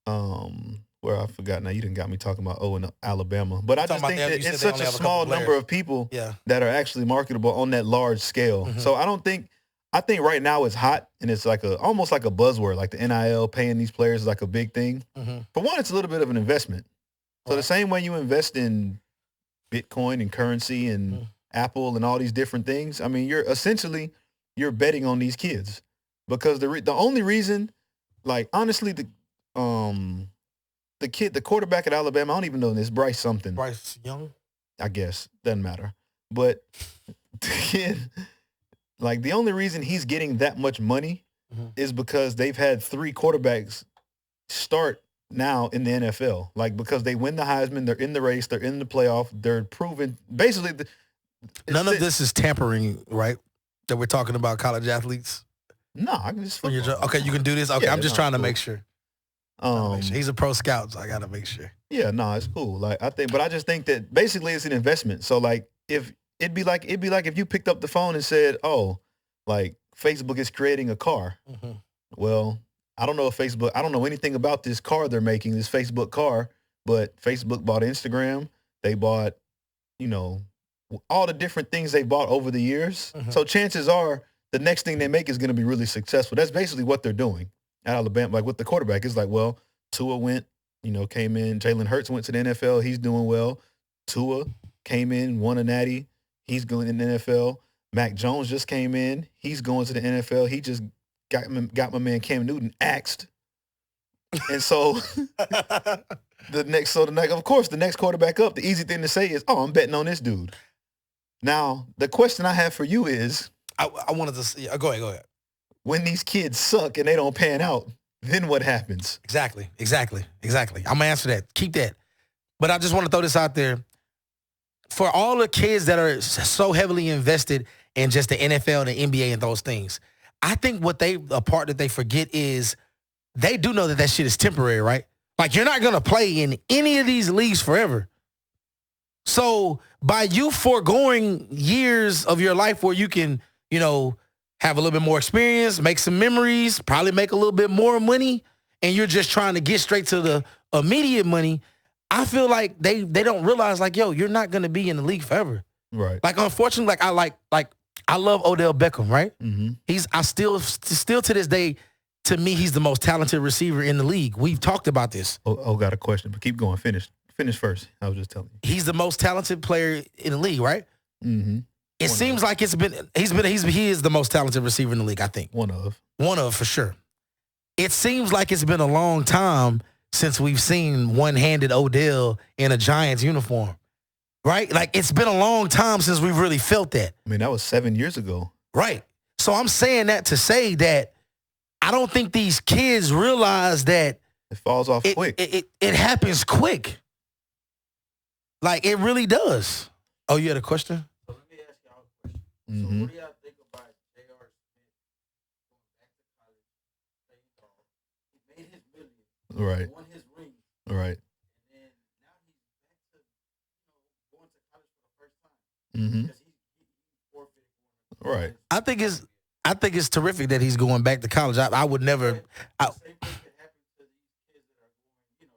where I forgot now, you done got me talking about in Alabama. But I just think that it's such a small number of people that are actually marketable on that large scale. Mm-hmm. So I think right now it's hot and it's like almost like a buzzword, like the NIL paying these players is like a big thing. Mm-hmm. For one, it's a little bit of an investment. So the same way you invest in Bitcoin and currency and Apple and all these different things, I mean, you're betting on these kids because the only reason, like, honestly, the quarterback at Alabama, I don't even know this, Bryce something. Bryce Young? I guess. Doesn't matter. But the kid, like, the only reason he's getting that much money is because they've had 3 quarterbacks start now in the NFL. Like, because they win the Heisman, they're in the race, they're in the playoff, they're proven. Basically, none of this is tampering, right? That we're talking about college athletes? No, I can just okay, you can do this? Okay, yeah, I'm just trying to make sure. He's a pro scout, so I got to make sure. Yeah, no, it's cool. Like, I just think that basically it's an investment. So, like, if It'd be like if you picked up the phone and said, "Oh, like, Facebook is creating a car." Mm-hmm. Well, I don't know anything about this car they're making, this Facebook car, but Facebook bought Instagram. They bought, all the different things they bought over the years. Mm-hmm. So chances are the next thing they make is going to be really successful. That's basically what they're doing at Alabama. Like, with the quarterback, it's like, well, Tua came in. Jalen Hurts went to the NFL. He's doing well. Tua came in, won a natty. He's going in the NFL. Mac Jones just came in. He's going to the NFL. He just got my man Cam Newton axed. And so the next quarterback up, the easy thing to say is, "Oh, I'm betting on this dude." Now, the question I have for you is, I wanted to see. Go ahead. When these kids suck and they don't pan out, then what happens? Exactly. I'm gonna answer that. Keep that. But I just want to throw this out there. For all the kids that are so heavily invested in just the NFL, the NBA, and those things, I think a part that they forget is they do know that shit is temporary, right? Like, you're not going to play in any of these leagues forever. So by you foregoing years of your life where you can, have a little bit more experience, make some memories, probably make a little bit more money, and you're just trying to get straight to the immediate money, I feel like they don't realize, like, yo, you're not gonna be in the league forever. Right. Like, unfortunately, I love Odell Beckham, right? Mm-hmm. I still to this day to me, he's the most talented receiver in the league. We've talked about this. Got a question, but keep going. Finish first. I was just telling you. He's the most talented player in the league, right? Mm-hmm. It seems like he is the most talented receiver in the league, I think. One of, for sure. It seems like it's been a long time since we've seen one-handed Odell in a Giants uniform, right? Like, it's been a long time since we've really felt that. I mean, that was 7 years ago. Right. So I'm saying that to say that I don't think these kids realize that it falls off quick. It happens quick. Like, it really does. Oh, you had a question? So let me ask y'all a question. Mm-hmm. So what do y'all think about J.R. Smith going back to college? He made his million. Right. He won his ring. Right. And then now he's back to, going to college for the first time. Mm-hmm. Because he forfeited. Right. I think it's terrific that he's going back to college. I would never. The same thing could happen to these kids that are going, straight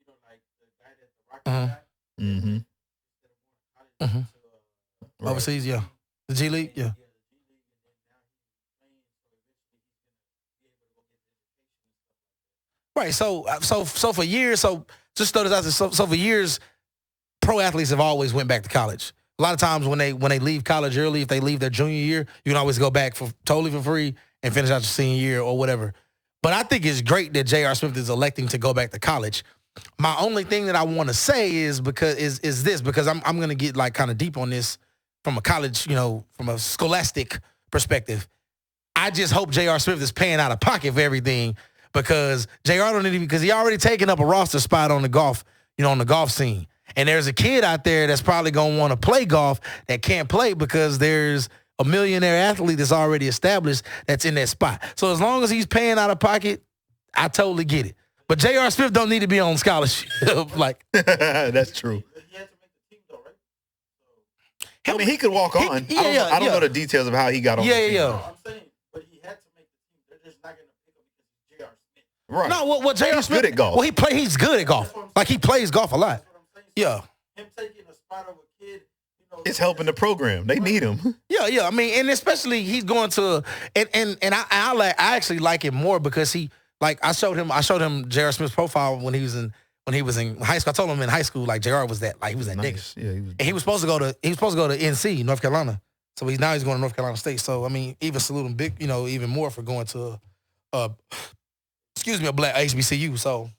from, like the guy that the Rockets got. Mm-hmm. Mm-hmm. Overseas, yeah. The G League, yeah. Right. So for years, so just throw this out there. So for years, pro athletes have always went back to college. A lot of times when they leave college early, if they leave their junior year, you can always go back totally for free and finish out your senior year or whatever. But I think it's great that J.R. Smith is electing to go back to college. My only thing that I want to say is because I'm going to get like kind of deep on this from a college, from a scholastic perspective. I just hope J.R. Smith is paying out of pocket for everything because J.R. don't need to, because he already taken up a roster spot on the golf, on the golf scene. And there's a kid out there that's probably going to want to play golf that can't play because there's a millionaire athlete that's already established that's in that spot. So as long as he's paying out of pocket, I totally get it. But J.R. Smith don't need to be on scholarship. Like that's true. He had to make the team though, right? I mean, he could walk on. I don't know the details of how he got on. Yeah. No, I'm saying, but he had to make the team. They're just not going to pick him because J.R. Smith. Right. No, what J.R. Smith good at golf. Well, he's good at golf. Like he plays golf a lot. Yeah. Him taking a spot of a kid, it's helping the program. They need him. Yeah. I mean, and especially he's going to, and I actually like it more because he, like I showed him J.R. Smith's profile when he was in high school. I told him in high school, like J.R. was that, like he was that nice. nigga. Yeah, and he was supposed to go to NC, North Carolina. So he's going to North Carolina State. So I mean, even salute him big, even more for going to a black HBCU. So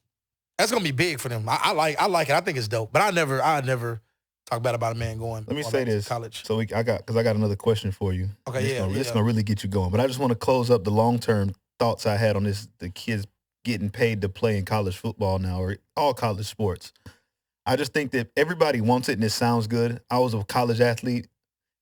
that's gonna be big for them. I like it. I think it's dope. But I never talk bad about a man going. Let me say this. College. So I got another question for you. Okay, It's gonna really get you going. But I just want to close up the long-term thoughts I had on this. The kids getting paid to play in college football now, or all college sports. I just think that everybody wants it and it sounds good. I was a college athlete.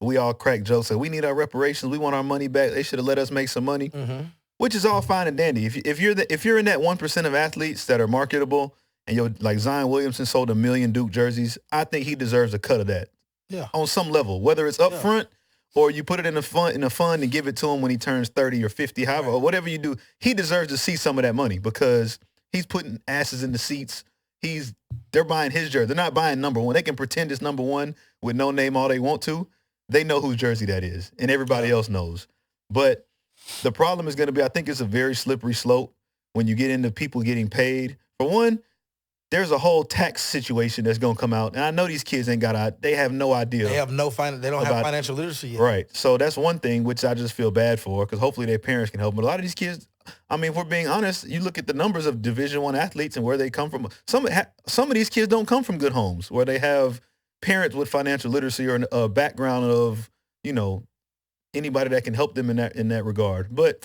We all crack jokes. Said we need our reparations. We want our money back. They should have let us make some money. Mm-hmm. Which is all fine and dandy. If you're in that 1% of athletes that are marketable, and you're like Zion Williamson sold 1 million Duke jerseys, I think he deserves a cut of that. Yeah. On some level, whether it's up front or you put it in a fund and give it to him when he turns 30 or 50, however, or whatever you do, he deserves to see some of that money because he's putting asses in the seats. They're buying his jersey. They're not buying number one. They can pretend it's number one with no name all they want to. They know whose jersey that is, and everybody else knows. But the problem is going to be, I think it's a very slippery slope when you get into people getting paid. For one, there's a whole tax situation that's going to come out. And I know these kids they have no idea. They don't have financial literacy yet. Right. So that's one thing which I just feel bad for because hopefully their parents can help them. But a lot of these kids, I mean, if we're being honest, you look at the numbers of Division I athletes and where they come from. Some of these kids don't come from good homes where they have parents with financial literacy or a background of, anybody that can help them in that regard. But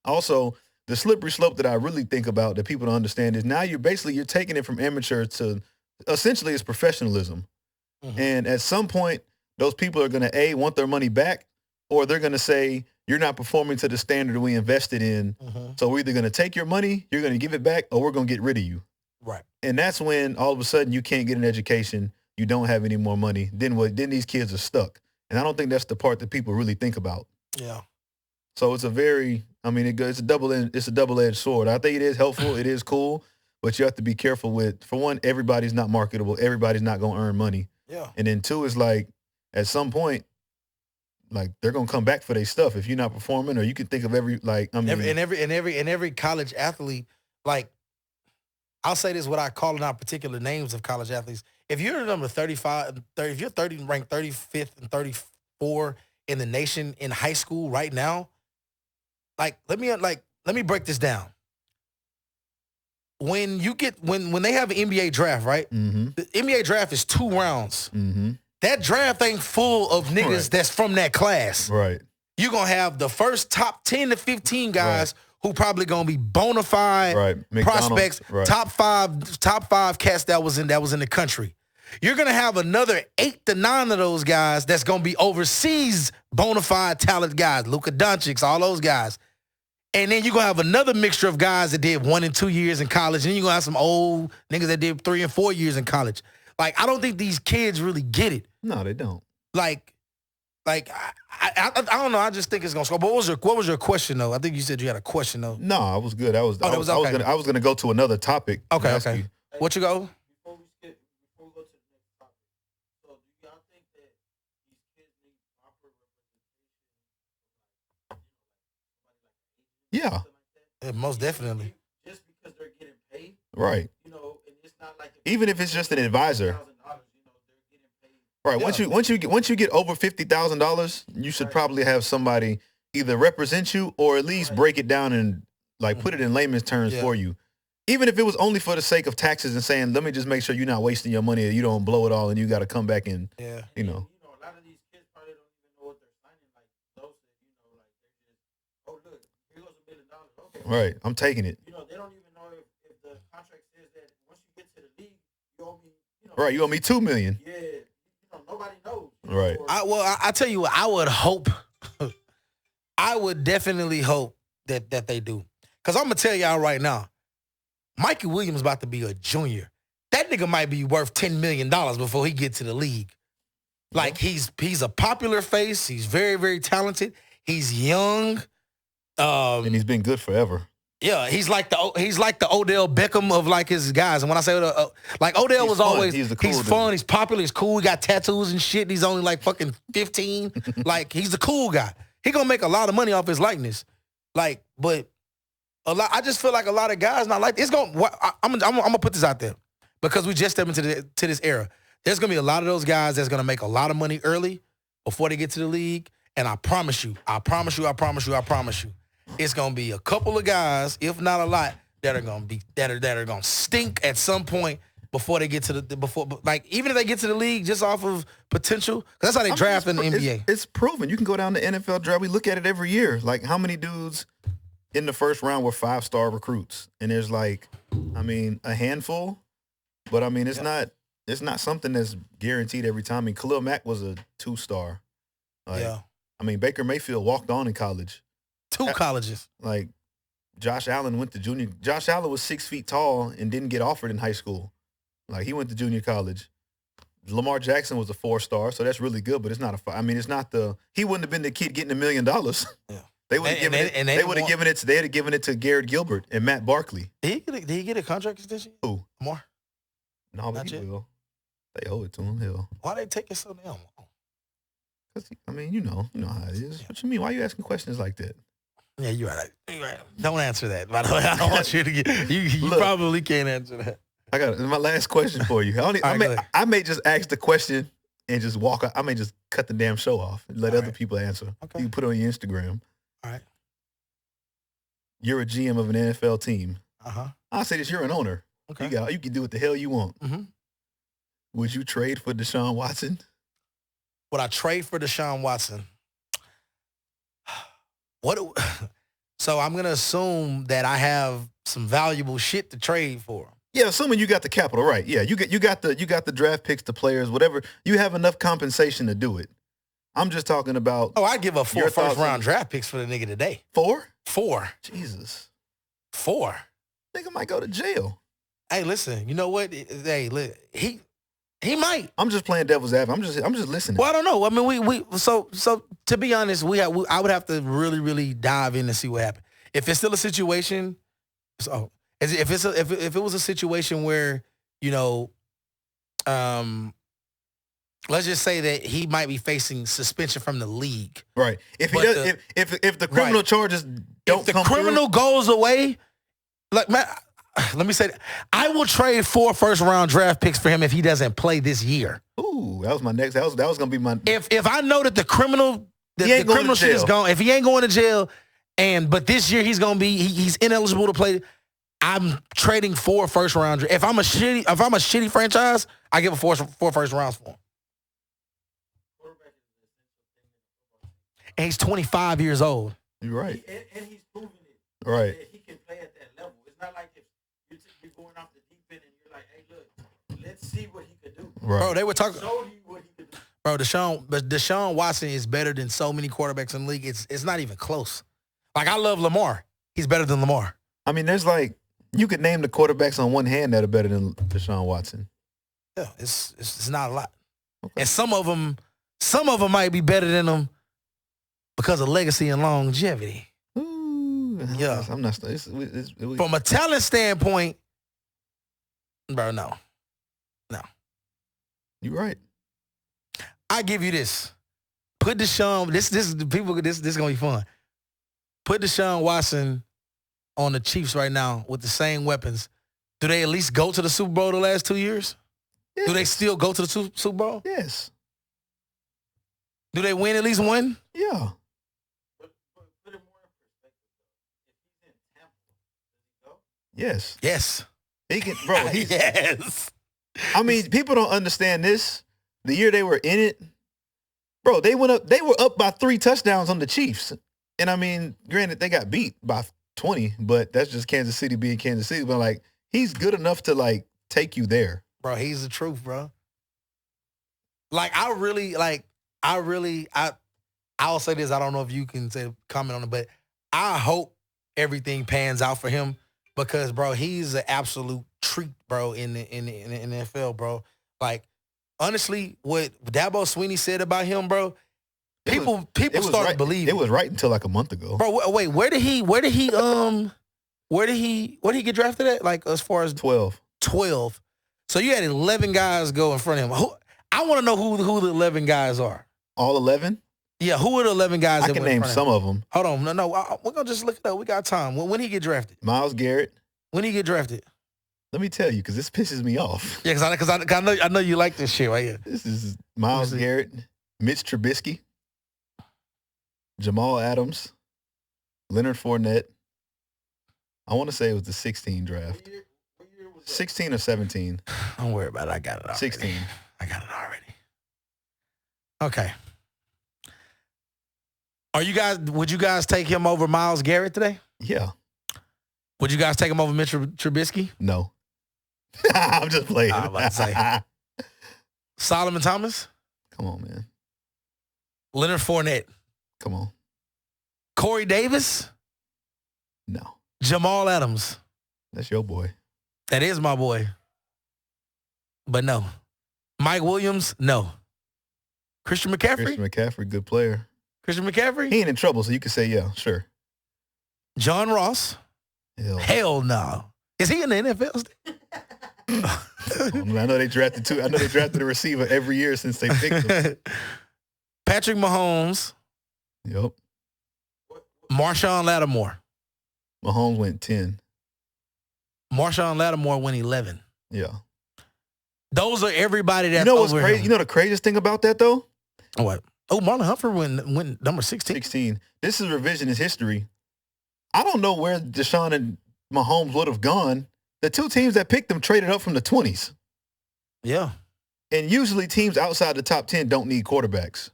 also the slippery slope that I really think about that people don't understand is now you're taking it from amateur to essentially it's professionalism. Mm-hmm. And at some point, those people are going to want their money back, or they're going to say, you're not performing to the standard we invested in. Mm-hmm. So we're either going to take your money, you're going to give it back, or we're going to get rid of you. Right. And that's when all of a sudden you can't get an education. You don't have any more money. Then these kids are stuck. And I don't think that's the part that people really think about. Yeah. So it's it's a double-edged sword. I think it is helpful. It is cool, but you have to be careful with, for one, everybody's not marketable. Everybody's not going to earn money. Yeah. And then two is like, at some point, like they're gonna come back for their stuff if you're not performing. Or you can think of every every college athlete. Like, I'll say this without calling out particular names of college athletes. If you're number 35, if you're ranked 35th and 34 in the nation in high school right now, let me break this down. When you get when they have an NBA draft, right? Mm-hmm. The NBA draft is 2 rounds. Mm-hmm. That draft ain't full of niggas that's from that class. Right. You're gonna have the first top 10 to 15 guys who probably gonna be bona fide prospects, top five cats that was in the country. You're gonna have another 8 to 9 of those guys that's gonna be overseas bona fide talent guys, Luka Doncic, all those guys. And then you're going to have another mixture of guys that did 1 and 2 years in college. And then you're going to have some old niggas that did 3 and 4 years in college. Like, I don't think these kids really get it. No, they don't. Like I don't know. I just think it's going to score. But what was your question, though? I think you said you had a question, though. No, I was good. I was going to go to another topic. Okay. What you go? Before we go to the next topic, so do y'all think that these kids need proper representation? Yeah. Most definitely. Just because they're getting paid, right? And it's not like even if it's just an advisor, they're getting paid. Right. Yeah. Once you get over $50,000, you should probably have somebody either represent you or at least break it down and put it in layman's terms for you. Even if it was only for the sake of taxes and saying, let me just make sure you're not wasting your money or you don't blow it all and you got to come back and a lot of these kids probably don't even know what they're signing. Like those that they're just, oh look, here goes $1 million. Okay. Right, I'm taking it. They don't even know if the contract says that once you get to the league, you owe me. Right, you owe me $2 million. Yeah, nobody knows. Right. I tell you what, I would hope. I would definitely hope that they do, because I'm gonna tell y'all right now, Mikey Williams about to be a junior. That nigga might be worth $10 million before he gets to the league. Like he's a popular face. He's very, very talented. He's young. And he's been good forever. Yeah, he's like the Odell Beckham of his guys. And when I say Odell was fun. Always he's fun, he's popular, he's cool, he got tattoos and shit. He's only fucking 15. He's the cool guy. He gonna make a lot of money off his likeness. But I just feel like a lot of guys not like it's going. I'm gonna put this out there because we just stepped into this era. There's gonna be a lot of those guys that's gonna make a lot of money early before they get to the league. And I promise you, it's gonna be a couple of guys, if not a lot, that are gonna stink at some point before they get to even if they get to the league just off of potential. 'Cause that's how they draft in the NBA. It's proven. You can go down the NFL draft. We look at it every year. How many dudes in the first round were 5-star recruits? And there's a handful, but it's not something that's guaranteed every time. I mean, Khalil Mack was a 2-star. Baker Mayfield walked on in college. 2 colleges. Josh Allen went to junior. Josh Allen was 6 feet tall and didn't get offered in high school. He went to junior college. Lamar Jackson was a 4-star, so that's really good, but it's not it's not he wouldn't have been the kid getting $1 million. Yeah. They would have given it to Garrett Gilbert and Matt Barkley. Did he get a contract extension? Who? Lamar? No, but he will. They owe it to him. Hell. Why they taking so damn long? Because you know how it is. What you mean? Why are you asking questions like that? Yeah, you're right. Don't answer that. By the way, I don't want you to get. You probably can't answer that. I got my last question for you. I may just ask the question and just walk out. I may just cut the damn show off and let other people answer. Okay. You can put it on your Instagram. All right. You're a GM of an NFL team. I'll say this: you're an owner. Okay. You can do what the hell you want. Mm-hmm. Would you trade for Deshaun Watson? Would I trade for Deshaun Watson? So I'm gonna assume that I have some valuable shit to trade for. Yeah, assuming you got the capital, right? Yeah, you got the draft picks, the players, whatever. You have enough compensation to do it. I'm just talking about. Oh, I'd give up 4 first-round draft picks for the nigga today. 4? 4. Jesus. 4. Nigga might go to jail. Hey, listen. You know what? Hey, he might. I'm just playing devil's advocate. I'm just listening. Well, I don't know. I mean, we so to be honest, I would have to really, really dive in and see what happened. If it's still a situation, if it was a situation where let's just say that he might be facing suspension from the league. Right. If the criminal charges don't come through, criminal goes away, like man, let me say, I will trade 4 first-round draft picks for him if he doesn't play this year. Ooh, that was my next. That was going to be my. If I know that the criminal shit is gone, if he ain't going to jail, but this year he's going to be he's ineligible to play, I'm trading 4 first-round. If I'm a shitty franchise, I give a 4 first rounds for him. And he's 25 years old. You're right. And he's proven it. Right. He can play at that level. It's not like if you're going off the deep end and you're like, hey, look, let's see what he could do. Right. Bro, they were talking. Show you what he could do. Bro, Deshaun Watson is better than so many quarterbacks in the league. It's not even close. Like, I love Lamar. He's better than Lamar. I mean, there's like, you could name the quarterbacks on one hand that are better than Deshaun Watson. Yeah, it's not a lot. Okay. And some of them might be better than him because of legacy and longevity. Ooh, yeah. I'm not. From a talent standpoint, bro, no. You're right. I give you this. Put Deshaun. This is gonna be fun. Put Deshaun Watson on the Chiefs right now with the same weapons. Do they at least go to the Super Bowl the last 2 years? Yes. Do they still go to the Super Bowl? Yes. Do they win at least one? Yeah. Put it more in perspective, though. If he's in Tampa, does he go? Yes. Yes. He can, bro. Yes. I mean, people don't understand this. The year they were in it, bro, they were up by 3 touchdowns on the Chiefs. And I mean, granted, they got beat by 20, but that's just Kansas City being Kansas City. But like, he's good enough to like take you there. Bro, he's the truth, bro. Like, I'll say this. I don't know if you can comment on it, but I hope everything pans out for him because, bro, he's an absolute treat, bro, in the NFL, bro. Like, honestly, what Dabo Swinney said about him, bro, people started believing. It was right until like a month ago. Bro, wait, where did he get drafted at? Like, as far as 12. So you had 11 guys go in front of him. I want to know who the 11 guys are. All 11? Yeah, who are the 11 guys? I can name some of them. Hold on, no, we're gonna just look it up. We got time. When he get drafted? Myles Garrett. When he get drafted? Let me tell you, because this pisses me off. Yeah, because I know you like this shit right here. This is Myles Garrett, Mitch Trubisky, Jamal Adams, Leonard Fournette. I want to say it was the 16 draft. What year was that? 16 or 17. Don't worry about it. I got it already. 16. I got it already. Okay. Would you guys take him over Myles Garrett today? Yeah. Would you guys take him over Mitch Trubisky? No. I'm just playing. I'm about to say. Solomon Thomas? Come on, man. Leonard Fournette? Come on. Corey Davis? No. Jamal Adams? That's your boy. That is my boy. But no. Mike Williams? No. Christian McCaffrey? Good player. Christian McCaffrey? He ain't in trouble, so you can say, yeah, sure. John Ross? Hell no. Is he in the NFL? I know they drafted two. I know they drafted a receiver every year since they picked him. Patrick Mahomes. Yep. Marshawn Lattimore. Mahomes went 10. Marshawn Lattimore went 11. Yeah. Those are everybody that's You know what's over crazy? him. You know the craziest thing about that, though? What? Oh, Marlon Humphrey went number 16. 16. This is revisionist history. I don't know where Deshaun and Mahomes would have gone. The two teams that picked them traded up from the 20s. Yeah. And usually teams outside the top 10 don't need quarterbacks.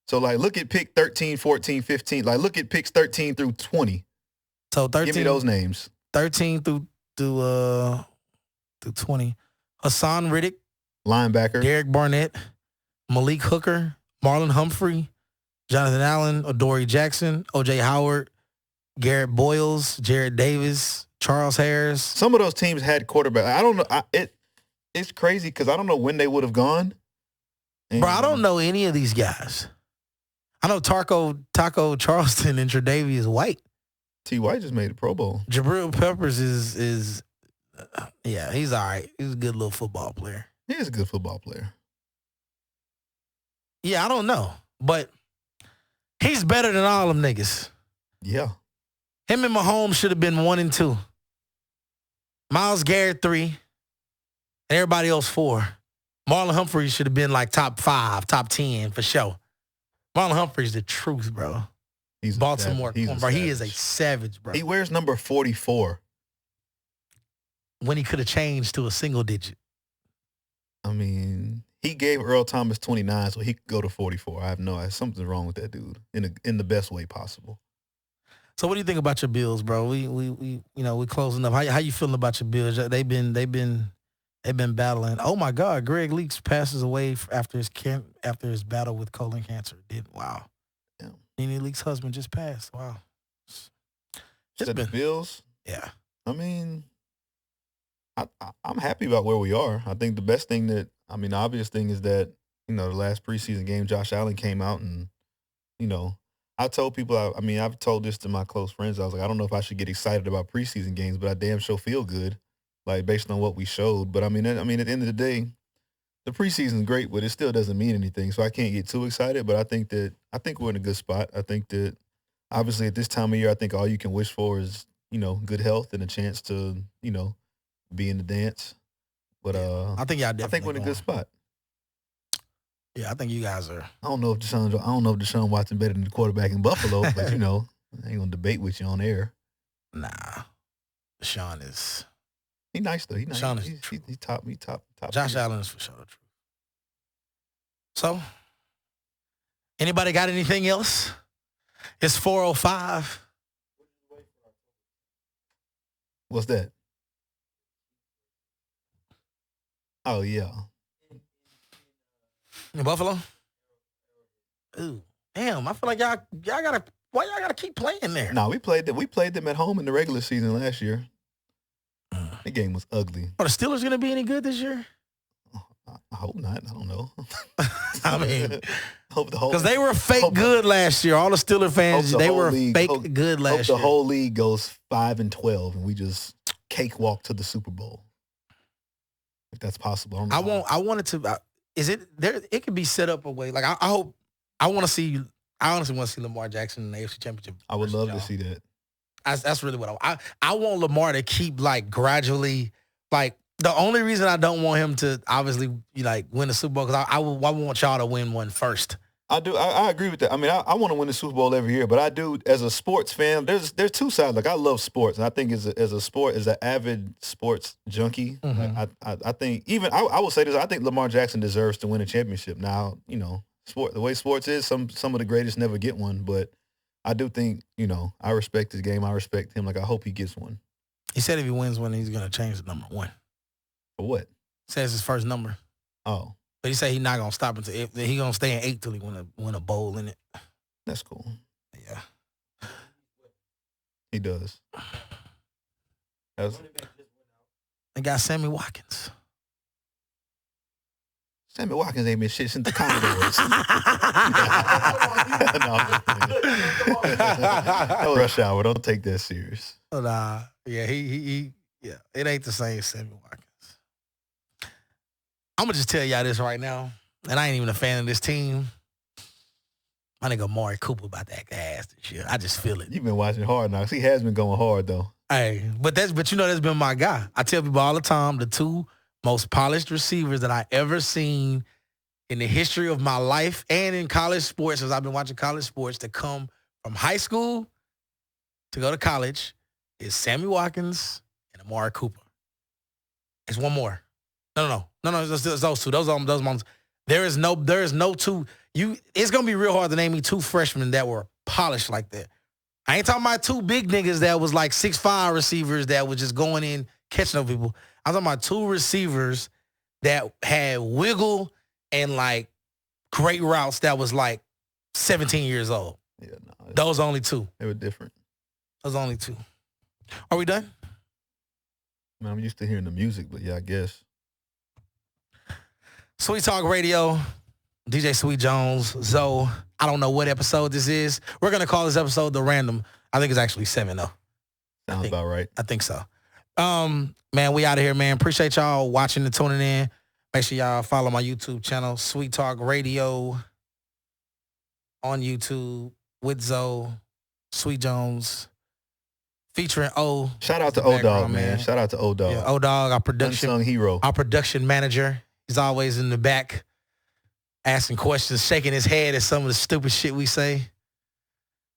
So, like, look at pick 13, 14, 15. Like, look at picks 13 through 20. So 13. Give me those names. 13 through 20. Hassan Riddick. Linebacker. Derek Barnett. Malik Hooker. Marlon Humphrey. Jonathan Allen. Adoree Jackson. O.J. Howard. Garrett Boyles. Jared Davis. Charles Harris. Some of those teams had quarterbacks. I don't know. It's crazy because I don't know when they would have gone. And bro, I don't know any of these guys. I know Taco Charleston and Tre'Davious White. T. White just made a Pro Bowl. Jabril Peppers is yeah, he's all right. He's a good little football player. He is a good football player. Yeah, I don't know. But he's better than all them niggas. Yeah. Him and Mahomes should have been 1 and 2. Myles Garrett 3. And everybody else 4. Marlon Humphrey should have been like top 5, top 10 for sure. Marlon Humphrey's the truth, bro. He's Baltimore, bro. He is a savage, bro. He wears number 44. When he could have changed to a single digit. I mean, he gave Earl Thomas 29, so he could go to 44. I have no idea. Something's wrong with that dude in the best way possible. So what do you think about your Bills, bro? We closing up. How you feeling about your Bills? They've been battling. Oh my God, Greg Leaks passes away after his battle with colon cancer. Wow. Yeah. Nene Leaks' husband just passed. Wow. The Bills? Yeah. I mean, I'm happy about where we are. I think the best thing the obvious thing is that, the last preseason game, Josh Allen came out and, I told people, I've told this to my close friends. I was like, I don't know if I should get excited about preseason games, but I damn sure feel good, like based on what we showed. But at the end of the day, the preseason is great, but it still doesn't mean anything. So I can't get too excited. But I think we're in a good spot. I think that obviously at this time of year, I think all you can wish for is, good health and a chance to, be in the dance. But I think we're in a good spot. Yeah, I think you guys are. I don't know if Deshaun Watson better than the quarterback in Buffalo, but I ain't gonna debate with you on air. Nah, Deshaun is. He's nice though. He's nice. Deshaun is he's top. Josh tier. Allen is for sure the truth. So, anybody got anything else? It's 4:05. What's that? Oh yeah. In Buffalo? Ooh, damn! I feel like y'all gotta. Why y'all gotta keep playing there? No, we played them at home in the regular season last year. The game was ugly. Are the Steelers gonna be any good this year? I hope not. I don't know. I mean, because they were fake good last year. All the Steeler fans, they were fake good last year. The whole league goes 5-12, and we just cakewalk to the Super Bowl. If that's possible, I want it to. Is it there? It could be set up a way. Like I hope. I want to see. I honestly want to see Lamar Jackson in the AFC Championship. I would love to see that. That's really what I want Lamar to keep like gradually like. The only reason I don't want him to obviously win the Super Bowl because I want y'all to win one first. I do. I agree with that. I mean, I want to win the Super Bowl every year, but I do as a sports fan. There's two sides. Like I love sports, and I think as an avid sports junkie, mm-hmm. I think even I will say this. I think Lamar Jackson deserves to win a championship. Now, the way sports is, some of the greatest never get one, but I do think I respect his game. I respect him. Like I hope he gets one. He said if he wins one, he's gonna change the number 1. For what? Says his first number. Oh. But he said he's not gonna stop until he gonna stay in 8 till he win a bowl in it. That's cool. Yeah. He does. They got Sammy Watkins. Sammy Watkins ain't been shit since the Commodores. No, rush hour. Don't take that serious. Nah. Yeah, he it ain't the same Sammy Watkins. I'm going to just tell y'all this right now, and I ain't even a fan of this team. My nigga Amari Cooper about to act ass this year. I just feel it. You've been watching Hard Knocks. He has been going hard, though. Hey, but that's been my guy. I tell people all the time, the 2 most polished receivers that I ever seen in the history of my life and in college sports, as I've been watching college sports, to come from high school to go to college is Sammy Watkins and Amari Cooper. It's one more. No. It's those 2. Those ones. There is no 2. It's gonna be real hard to name me 2 freshmen that were polished like that. I ain't talking about 2 big niggas that was like 6'5" receivers that was just going in catching up people. I'm talking about 2 receivers that had wiggle and like great routes that was like 17 years old. Yeah, no. Those only 2. They were different. Those only 2. Are we done? Man, I'm used to hearing the music, but yeah, I guess. Sweet Talk Radio, DJ Sweet Jones, Zoe. I don't know what episode this is. We're going to call this episode The Random. I think it's actually 7, though. Sounds about right. I think so. Man, we out of here, man. Appreciate y'all watching and tuning in. Make sure y'all follow my YouTube channel, Sweet Talk Radio. on YouTube with Zoe, Sweet Jones, featuring O. Shout out to O Dog, man. Shout out to O Dog. Yeah, O Dog, our production unsung hero, our production manager. He's always in the back, asking questions, shaking his head at some of the stupid shit we say.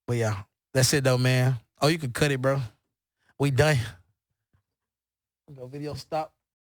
But yeah, that's it though, man. Oh, you can cut it, bro. We done. Go video stop.